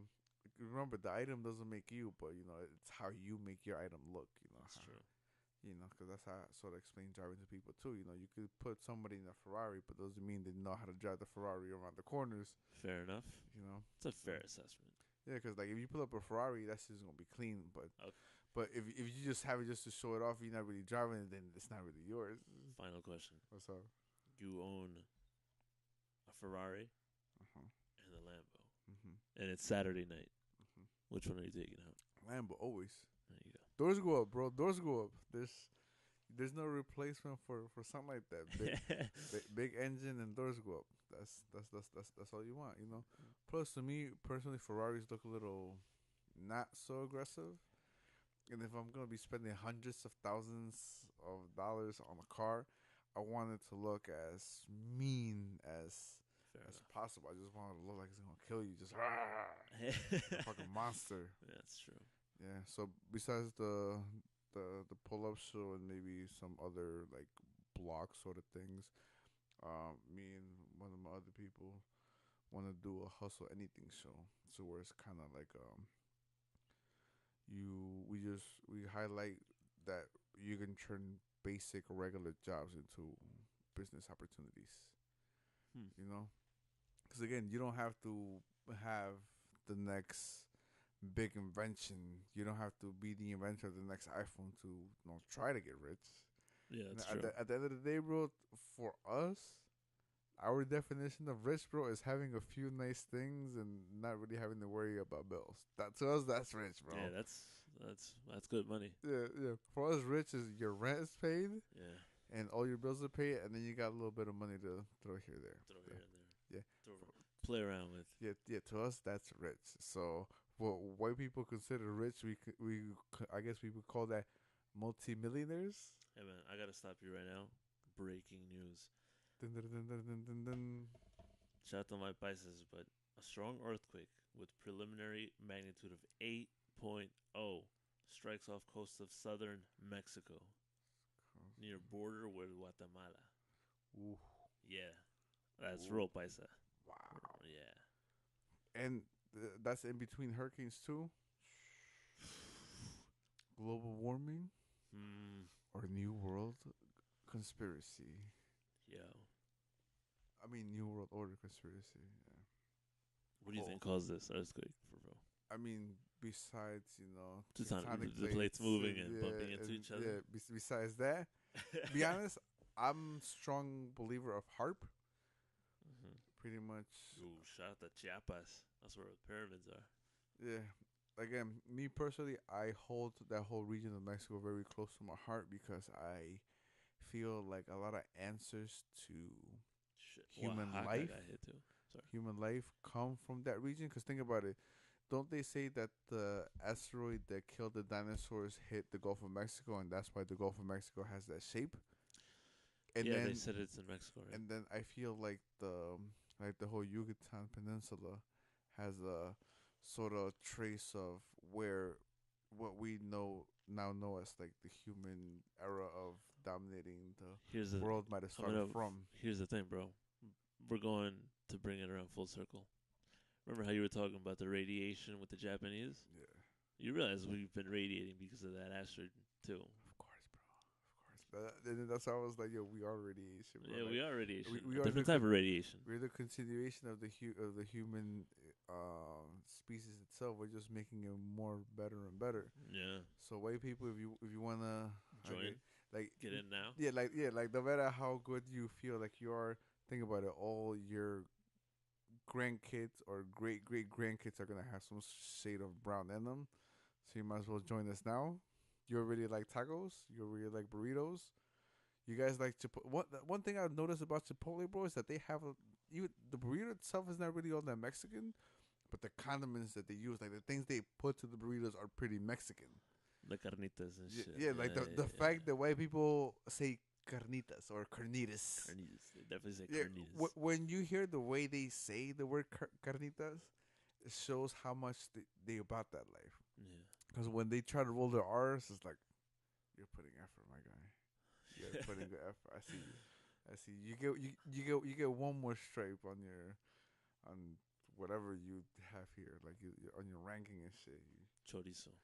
remember the item doesn't make you, but it's how you make your item look. That's true. Because that's how I sort of explain driving to people too. You could put somebody in a Ferrari, but doesn't mean they know how to drive the Ferrari around the corners. Fair enough. You know, It's a so fair assessment. yeah, because like if you pull up a Ferrari, that's just gonna be clean. But Okay. but if you just have it just to show it off, you're not really driving it, then it's not really yours. Final question. What's up? You own a Ferrari Uh-huh. and a Lambo, Mhm. and it's Saturday night. Mhm. Which one are you taking out? Lambo always. There you Doors go up, bro. Doors go up. There's no replacement for something like that. go. Big engine and doors go up. That's all you want. Plus, to me personally, Ferraris look a little not so aggressive. And if I'm gonna be spending hundreds of thousands of dollars on a car, I want it to look as mean Fair as enough. possible. I just want it to look like it's gonna kill you, just a fucking monster. That's true. Yeah. So besides the pull up show and maybe some other like block sort of things, me and one of my other people want to do a hustle anything show. So where it's kind of like we highlight that you can turn basic regular jobs into business opportunities. Hmm. Because again, you don't have to have the next big invention. You don't have to be the inventor of the next iPhone to try to get rich. Yeah, that's At true. the end of the day, bro, for us, our definition of rich, bro, is having a few nice things and not really having to worry about bills. That to us, that's rich, bro. Yeah, that's good money. Yeah, yeah. For us, rich is your rent is paid Yeah, and all your bills are paid, and then you got a little bit of money to throw here there. throw Yeah, here and there. yeah. Throw, play around with. Yeah, yeah. To us, that's rich. So what white people consider rich, I guess we would call that multimillionaires. Hey man, I gotta stop you right now. Breaking news. Dun, dun, dun, dun, dun, dun, dun. Shout out to my Paisas, but a strong earthquake with preliminary magnitude of 8.0 strikes off coast of southern Mexico near border with Guatemala. Ooh, Yeah, that's ooh, real Paisa. wow. Yeah. And that's in between hurricanes too. Global warming Hmm. or New World conspiracy. Yo. I mean, New World Order conspiracy. Yeah. What do you Oh, think caused this earthquake for real? I mean, besides Just on tectonic the plates moving and yeah, bumping into and each other. yeah. Besides that, be honest, I'm strong believer of HARP. Hmm. Pretty much, Ooh, shout out to Chiapas. That's where the pyramids are. yeah. Again, me personally, I hold that whole region of Mexico very close to my heart because I feel like a lot of answers to Shit. human Oaxaca life, got hit too. Sorry. come from that region. Because think about it, don't they say that the asteroid that killed the dinosaurs hit the Gulf of Mexico, and that's why the Gulf of Mexico has that shape? And Yeah, they then said it's in Mexico, right? and then I feel like the whole Yucatan Peninsula has a sort of trace of where what we know as like the human era of dominating Here's the the world might have I'm started gonna. from. Here's the thing, bro. we're going to bring it around full circle. Remember how you were talking about the radiation with the Japanese? Yeah. You realize we've been radiating because of that asteroid too. Of course, bro. Of course. But then that's how I was like, yo, we are radiation, bro. Yeah, Like, we are radiation. we A are different type of radiation. we're the continuation of the human species itself. We're just making it more better and better. Yeah. So white people, if you wanna Join. like Get in now. like no matter how good you feel like you are, think about it. All your grandkids or great grandkids are gonna have some shade of brown in them. So you might as well join us now. You already like tacos. You already like burritos. You guys like Chipotle. One thing I've noticed about Chipotle, bro, is that they have the burrito itself is not really all that Mexican, but the condiments that they use, like the things they put to the burritos, are pretty Mexican. The carnitas and shit. Yeah, like the fact that white people say carnitas or carnitas. Carnitas. They definitely say Yeah, carnitas. when you hear the way they say the word carnitas, it shows how much they about that life. Yeah. Because when they try to roll their R's, it's like, you're putting effort, my guy. You're putting the effort. I see you. I see you. You get one more stripe on your on whatever you have here, like on your ranking and shit. Chorizo.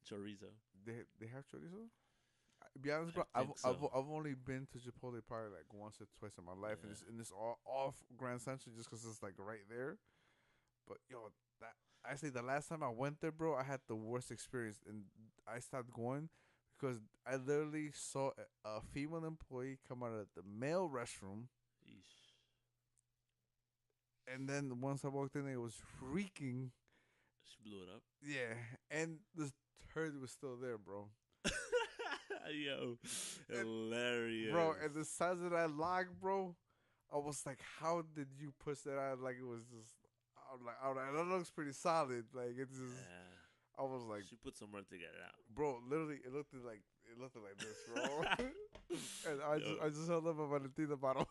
Chorizo. They have chorizo. Be honest, bro. I think so. I've only been to Chipotle probably like once or twice in my life, and it's all off Grand Central just because it's like right there. But yo, that I say the last time I went there, bro, I had the worst experience, and I stopped going because I literally saw a female employee come out of the male restroom, Eesh. and then once I walked in, it was freaking. She blew it up. Yeah, and the turd was still there, bro. Yo, hilarious, Bro, and the size of that log, bro, I was like, how did you push that out? Like it was just, I was like, that looks pretty solid. Like it's just, I was like, she put some work to get it out, bro. Literally, it looked like this, bro. And I just held up a Valentina bottle,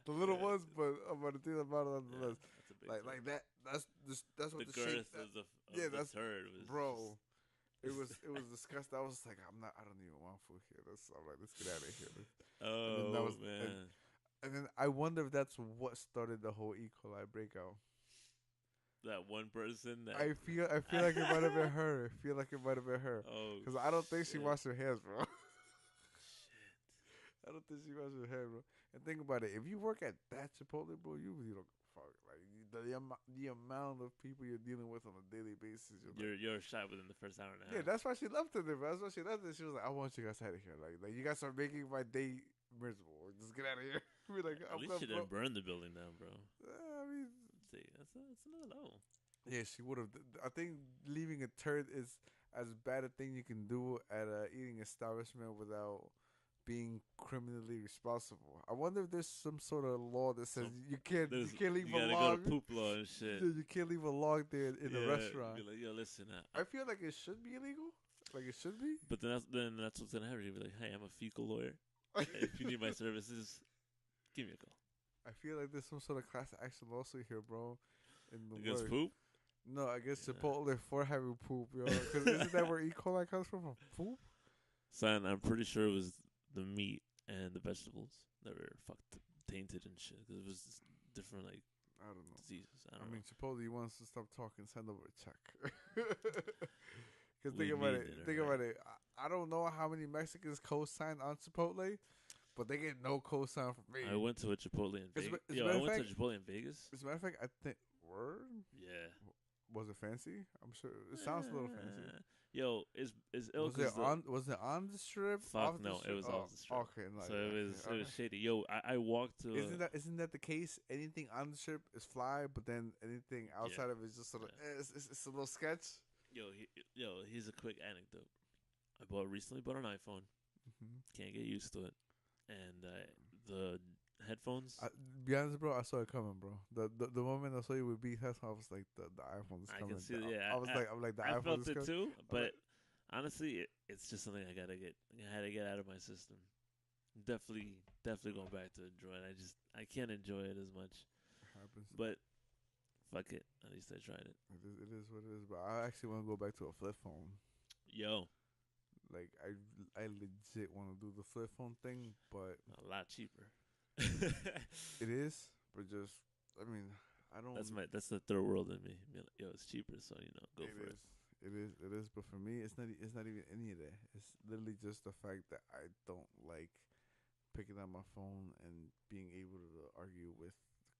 the little ones, but a Valentina bottle nonetheless. That's a big Like that. That's what the the shape. girth of the that's turd was, bro. It was disgusting. I was like, I don't even want food here. I'm like, let's get out of here. Oh man. And then I wonder if that's what started the whole E. coli breakout. That one person that I feel like it might have been her. I feel like it might have been her. Oh, because I don't think she shit. washed her hands, bro. Shit. I don't think she washed her hands, bro. And think about it. If you work at that Chipotle, bro, you really don't fuck. Like the amount of people you're dealing with on a daily basis. You're shot within the first hour and a half. Yeah, that's why she left it there, bro. That's why she left it. She was like, I want you guys out of here. Like you guys are making my day miserable. Just get out of here. We're like, At least she didn't burn the building down, bro. I mean, see, that's another level. Yeah, she would have. I think leaving a turd is as bad a thing you can do at a eating establishment without being criminally responsible. I wonder if there's some sort of law that says you can't leave a log. Go to poop law and shit. You can't leave a log there in a restaurant. Be like, yo, listen. I feel like it should be illegal. Like it should be. But then that's what's gonna happen. You'll be like, hey, I'm a fecal lawyer. If you need my services, give me a call. I feel like there's some sort of class action lawsuit here, bro. In the Against poop? No, I guess Chipotle for having poop, yo. Because isn't that where E. coli comes from poop? Son, I'm pretty sure it was the meat and the vegetables that were fucked, tainted and shit. Because it was just different, like, I don't know. diseases. I mean, Chipotle wants to stop talking. Send over a check. Because think about it. I don't know how many Mexicans co-signed on Chipotle, but they get no co-sign from me. I went to a Chipotle in Vegas. I went to a Chipotle in Vegas. As a matter of fact, I think word. Yeah. Was it fancy? I'm sure it sounds a little fancy. Yo, is was it on the strip? Fuck no, it was off the strip. Okay, so it was shady. Yo, I walked to. Isn't that the case? Anything on the strip is fly, but then anything outside of it is just sort of it's a little sketch. Here's a quick anecdote. I recently bought an iPhone. Mm-hmm. Can't get used to it, and the headphones. Be honest, bro. I saw it coming, bro. The moment I saw you with beat headphones, I was like, the iPhone is coming. I can see it. Yeah, I'm like, the iPhone felt is it coming. too, but honestly, it's just something I had to get out of my system. Definitely going back to enjoy it. I can't enjoy it as much. It happens. But fuck it. At least I tried it. It is what it is. But I actually want to go back to a flip phone. Yo. Like I legit want to do the flip phone thing, but a lot cheaper. It is, but just I mean, I don't. That's the third world in me. Be like, yo, it's cheaper, so go It for it. is. It is. It is. But for me, it's not. It's not even any of that. It's literally just the fact that I don't like picking up my phone and being able to argue with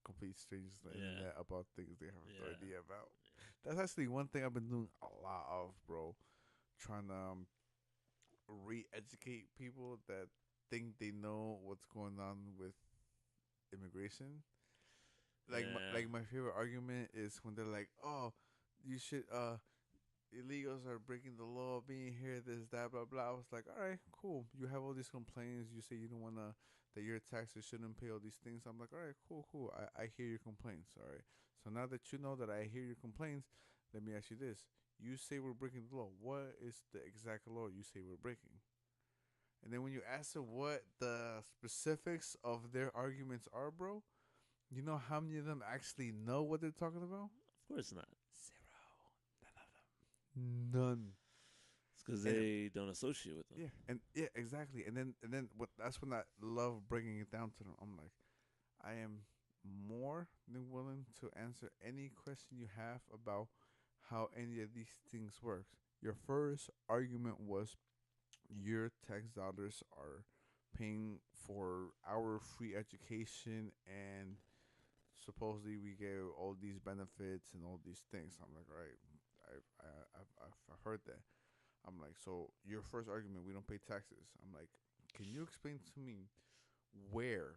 complete strangers on the Yeah, internet about things they have no yeah, idea about. That's actually one thing I've been doing a lot of, bro. Trying to re-educate people that think they know what's going on with immigration. yeah, Like my favorite argument is when they're like, "Oh, you should illegals are breaking the law, being here, this, that, blah, blah." I was like, all right, cool. You have all these complaints. You say you don't want to, that your taxes shouldn't pay all these things. I'm like, all right, cool, cool. I hear your complaints. All right. So now that you know that I hear your complaints, let me ask you this. You say we're breaking the law. What is the exact law you say we're breaking? And then when you ask them what the specifics of their arguments are, bro, you know how many of them actually know what they're talking about? of course not. Zero. None of them. None. It's because And they don't associate with them. yeah, exactly. And then what? That's when I love bringing it down to them. I'm like, I am more than willing to answer any question you have about how any of these things works. Your first argument was your tax dollars are paying for our free education and supposedly we get all these benefits and all these things. I'm like, all right, I've heard that. I'm like, so your first argument, we don't pay taxes. I'm like, can you explain to me where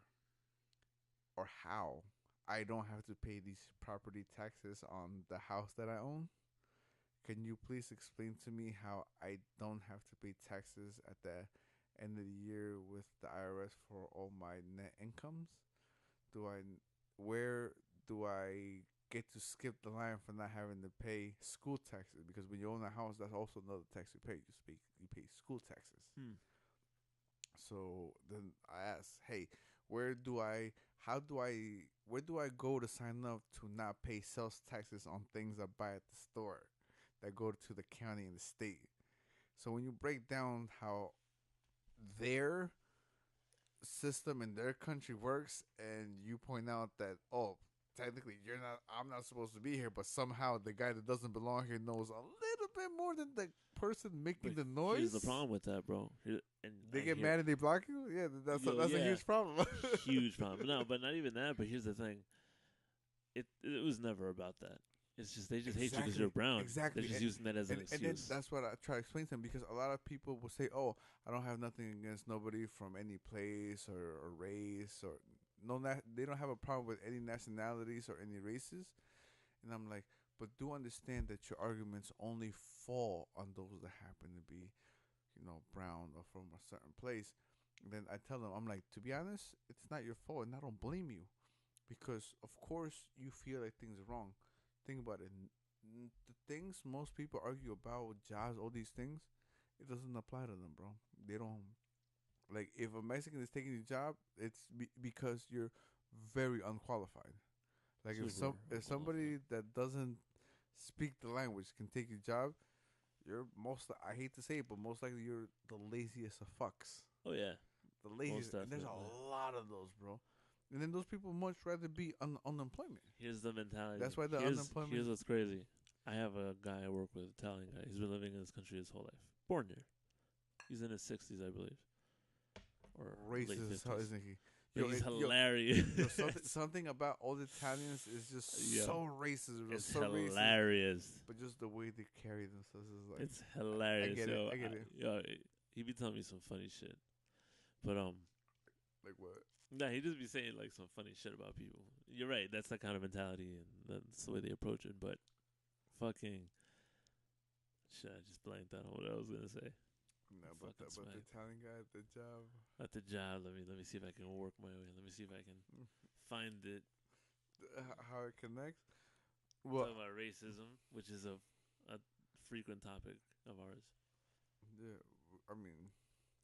or how I don't have to pay these property taxes on the house that I own? Can you please explain to me how I don't have to pay taxes at the end of the year with the IRS for all my net incomes? Do I where do I get to skip the line for not having to pay school taxes? Because when you own a house, that's also another tax you pay. You pay school taxes. Hmm. So then I asked, hey, where do I how do I where do I go to sign up to not pay sales taxes on things I buy at the store that go to the county and the state? So when you break down how their system in their country works and you point out that, oh, technically I'm not supposed to be here, but somehow the guy that doesn't belong here knows a little bit more than the person making But the here's the noise. problem with that, bro. And They I get hear, mad and they block you. Yeah, yo, that's a yeah, huge problem. huge problem. No, but not even that. But here's the thing. It was never about that. It's just they just hate you because you're Exactly, brown. They're exactly, just using that as an and then excuse. that's what I try to explain to them because a lot of people will say, "Oh, I don't have nothing against nobody from any place or race or no, they don't have a problem with any nationalities or any races." And I'm like, "But do understand that your arguments only fall on those that happen to be, brown or from a certain place." And then I tell them, I'm like, "To be honest, it's not your fault, and I don't blame you." Because of course you feel like things are wrong. Think about it. The things most people argue about with jobs, all these things, it doesn't apply to them, bro. They don't like if a Mexican is taking your job, it's because you're very unqualified. Like Super if unqualified. somebody that doesn't speak the language can take your job, you're I hate to say it, but most likely you're the laziest of fucks. Oh yeah, The most laziest, and there's definitely. a lot of those, bro. And then those people much rather be unemployment. Here's the mentality. That's why the Here's unemployment. what's crazy. I have a guy I work with, Italian guy. He's been living in this country his whole life. Born here. He's in his 60s, I believe, or late Racist, how 50s. isn't he? But Yo, he's yo, hilarious. yo, something about all the Italians is just Yo, so racist, bro, it's so racist. hilarious. But just the way they carry themselves is like, It's I hilarious, get it, yo. I get it. Yo, he be telling me some funny shit. But Like what? nah, he just be saying like some funny shit about people. You're right. That's the kind of mentality, and that's the way they approach it. But fucking shit, I just blanked out on what I was gonna say. No, Fucking but the smack. Italian guy at the job, At the job, let me see if I can work my way. Let me see if I can find it. how it connects. Talk Well, about racism, which is a frequent topic of ours. yeah, I mean,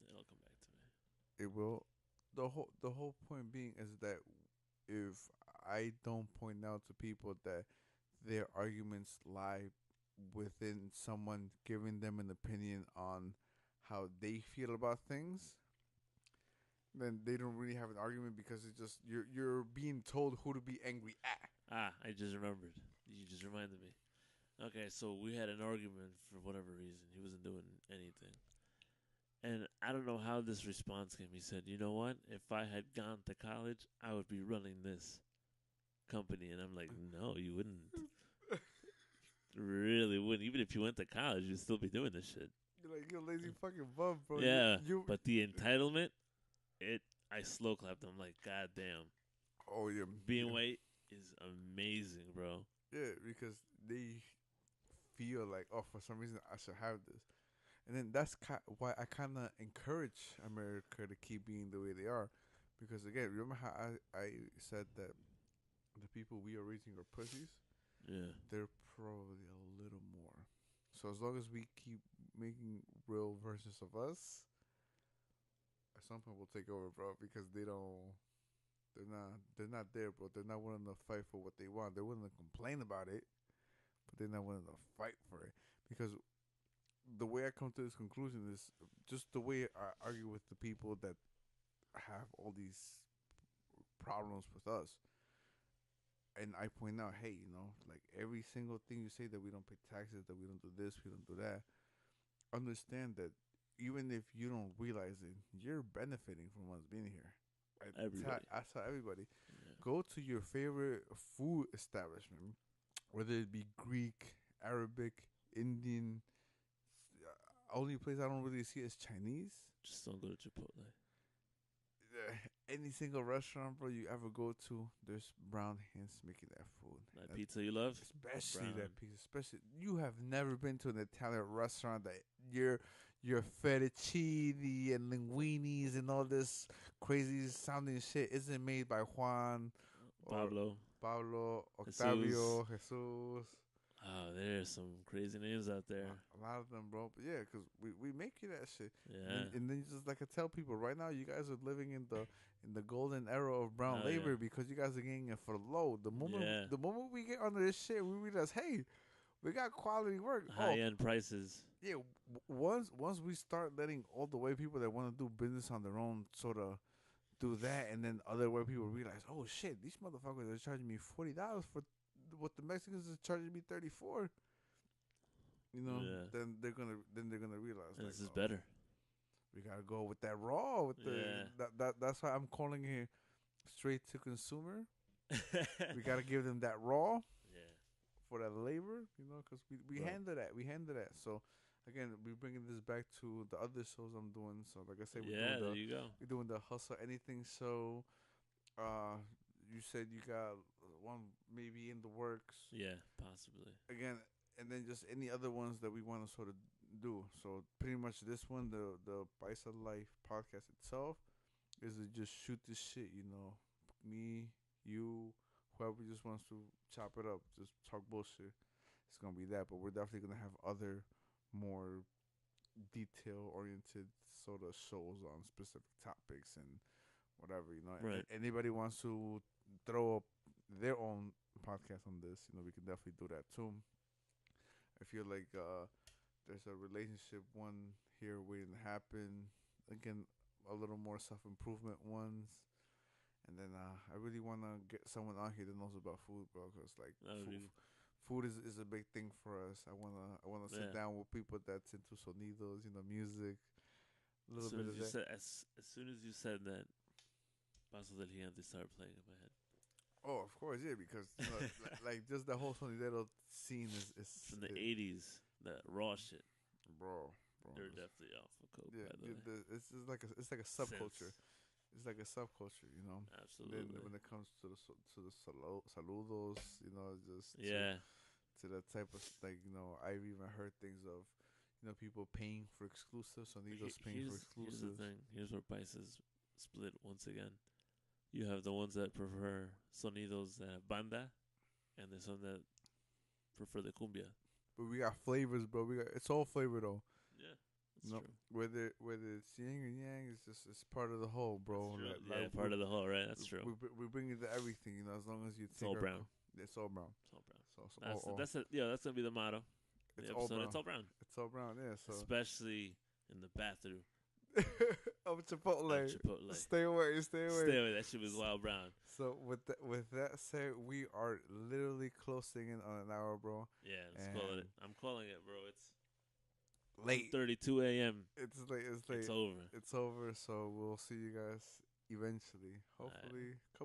It'll come back to me. it will. The whole point being is that if I don't point out to people that their arguments lie within someone giving them an opinion on how they feel about things, then they don't really have an argument because it's just you're being told who to be angry at. Ah, I just remembered. You just reminded me. Okay, so we had an argument for whatever reason. He wasn't doing anything. And I don't know how this response came. He said, "You know what? If I had gone to college, I would be running this company." And I'm like, "No, you wouldn't. Really wouldn't. Even if you went to college, you'd still be doing this shit." You're like, you lazy fucking bum, bro. Yeah, You but the entitlement, I slow clapped him like, "God damn, oh yeah, being white is amazing, bro." yeah, because they feel like, oh, for some reason I should have this, and then that's why I kind of encourage America to keep being the way they are, because again, remember how I said that the people we are raising are pussies? Yeah, They're probably a little more. So as long as we keep making real versions of us, at some point we'll take over, bro. Because they don't, they're not there, bro. They're not willing to fight for what they want. They're willing to complain about it, but they're not willing to fight for it. Because the way I come to this conclusion is just the way I argue with the people that have all these problems with us. And I point out, hey, like every single thing you say that we don't pay taxes, that we don't do this, we don't do that. Understand that even if you don't realize it, you're benefiting from us being here. everybody. I tell everybody, Yeah. go to your favorite food establishment, whether it be Greek, Arabic, Indian. Only place I don't really see is Chinese. Just don't go to Chipotle. Any single restaurant, bro, you ever go to, there's brown hands making that food. That pizza you love, Especially brown. that pizza. Especially you have never been to an Italian restaurant that your fettuccine and linguinis and all this crazy sounding shit isn't made by Juan or Pablo, Pablo, Jesus. Octavio, Jesus. Oh, there's some crazy names out there. A lot of them, bro. But yeah, because we make you that shit. Yeah. And then just like I tell people right now, you guys are living in the golden era of brown Oh, labor yeah. because you guys are getting it for low. Yeah. The moment we get under this shit, we realize, hey, we got quality work. High end prices. Yeah. Once we start letting all the white people that want to do business on their own sort of do that, and then other white people realize, oh shit, these motherfuckers are charging me $40 for what the Mexicans are charging me 34. Yeah. Then they're gonna realize And like, this is oh, better. we gotta go with that raw with the Yeah. that's why I'm calling it straight to consumer. We gotta give them that raw Yeah. for that labor, because we Bro. handle that. We handle that. So again, we bringing this back to the other shows I'm doing. So like I said, Yeah, there you go. we're doing the hustle anything show. Uh, you said you got one maybe in the works. Yeah, possibly. Again, and then just any other ones that we want to sort of do. So pretty much this one, the Paisa Life podcast itself, is to just shoot this shit. Me, you, whoever just wants to chop it up, just talk bullshit. It's gonna be that, but we're definitely gonna have other more detail oriented sort of shows on specific topics and whatever. Right. Anybody wants to throw up their own podcast on this, we can definitely do that too. I feel like there's a relationship one here waiting to happen. Again, a little more self improvement ones. And then I really want to get someone on here that knows about food, bro. Because like food is a big thing for us. I wanna sit down with people that's into sonidos, music, a little bit of that. As soon as you said that, Paso del Gigante started playing in my head. Oh, of course, yeah, because like just the whole sonidero scene is From the 80s, that raw shit. bro. They're definitely off of coke, Yeah, by the way. it's just like a subculture. Since. It's like a subculture, Absolutely. Then when it comes to the saludos, just Yeah. to that type of like, I've even heard things of, people paying for exclusive sonidos, paying for Here's the exclusives. thing. Here's where Paisa's split once again. You have the ones that prefer sonidos that have banda, and there's some that prefer the cumbia. But we got flavors, bro. It's all flavor though. Yeah, that's true. Whether it's yin or yang, it's part of the whole, bro. That's true. Yeah, part of the whole, right? That's true. We bring it to everything, as long as you. It's all brown. It's all brown. It's all brown. That's That's gonna be the motto. It's The all episode. brown. It's all brown. It's all brown. Yeah. So especially in the bathroom. of Chipotle. Of Chipotle. Stay away. Stay away. Stay away. That shit was wild brown. So with that said, we are literally closing in on an hour, bro. Yeah, let's call it. I'm calling it, bro. It's Late. 32 a.m. It's late. It's late. It's over. It's over. So we'll see you guys eventually. Hopefully, couple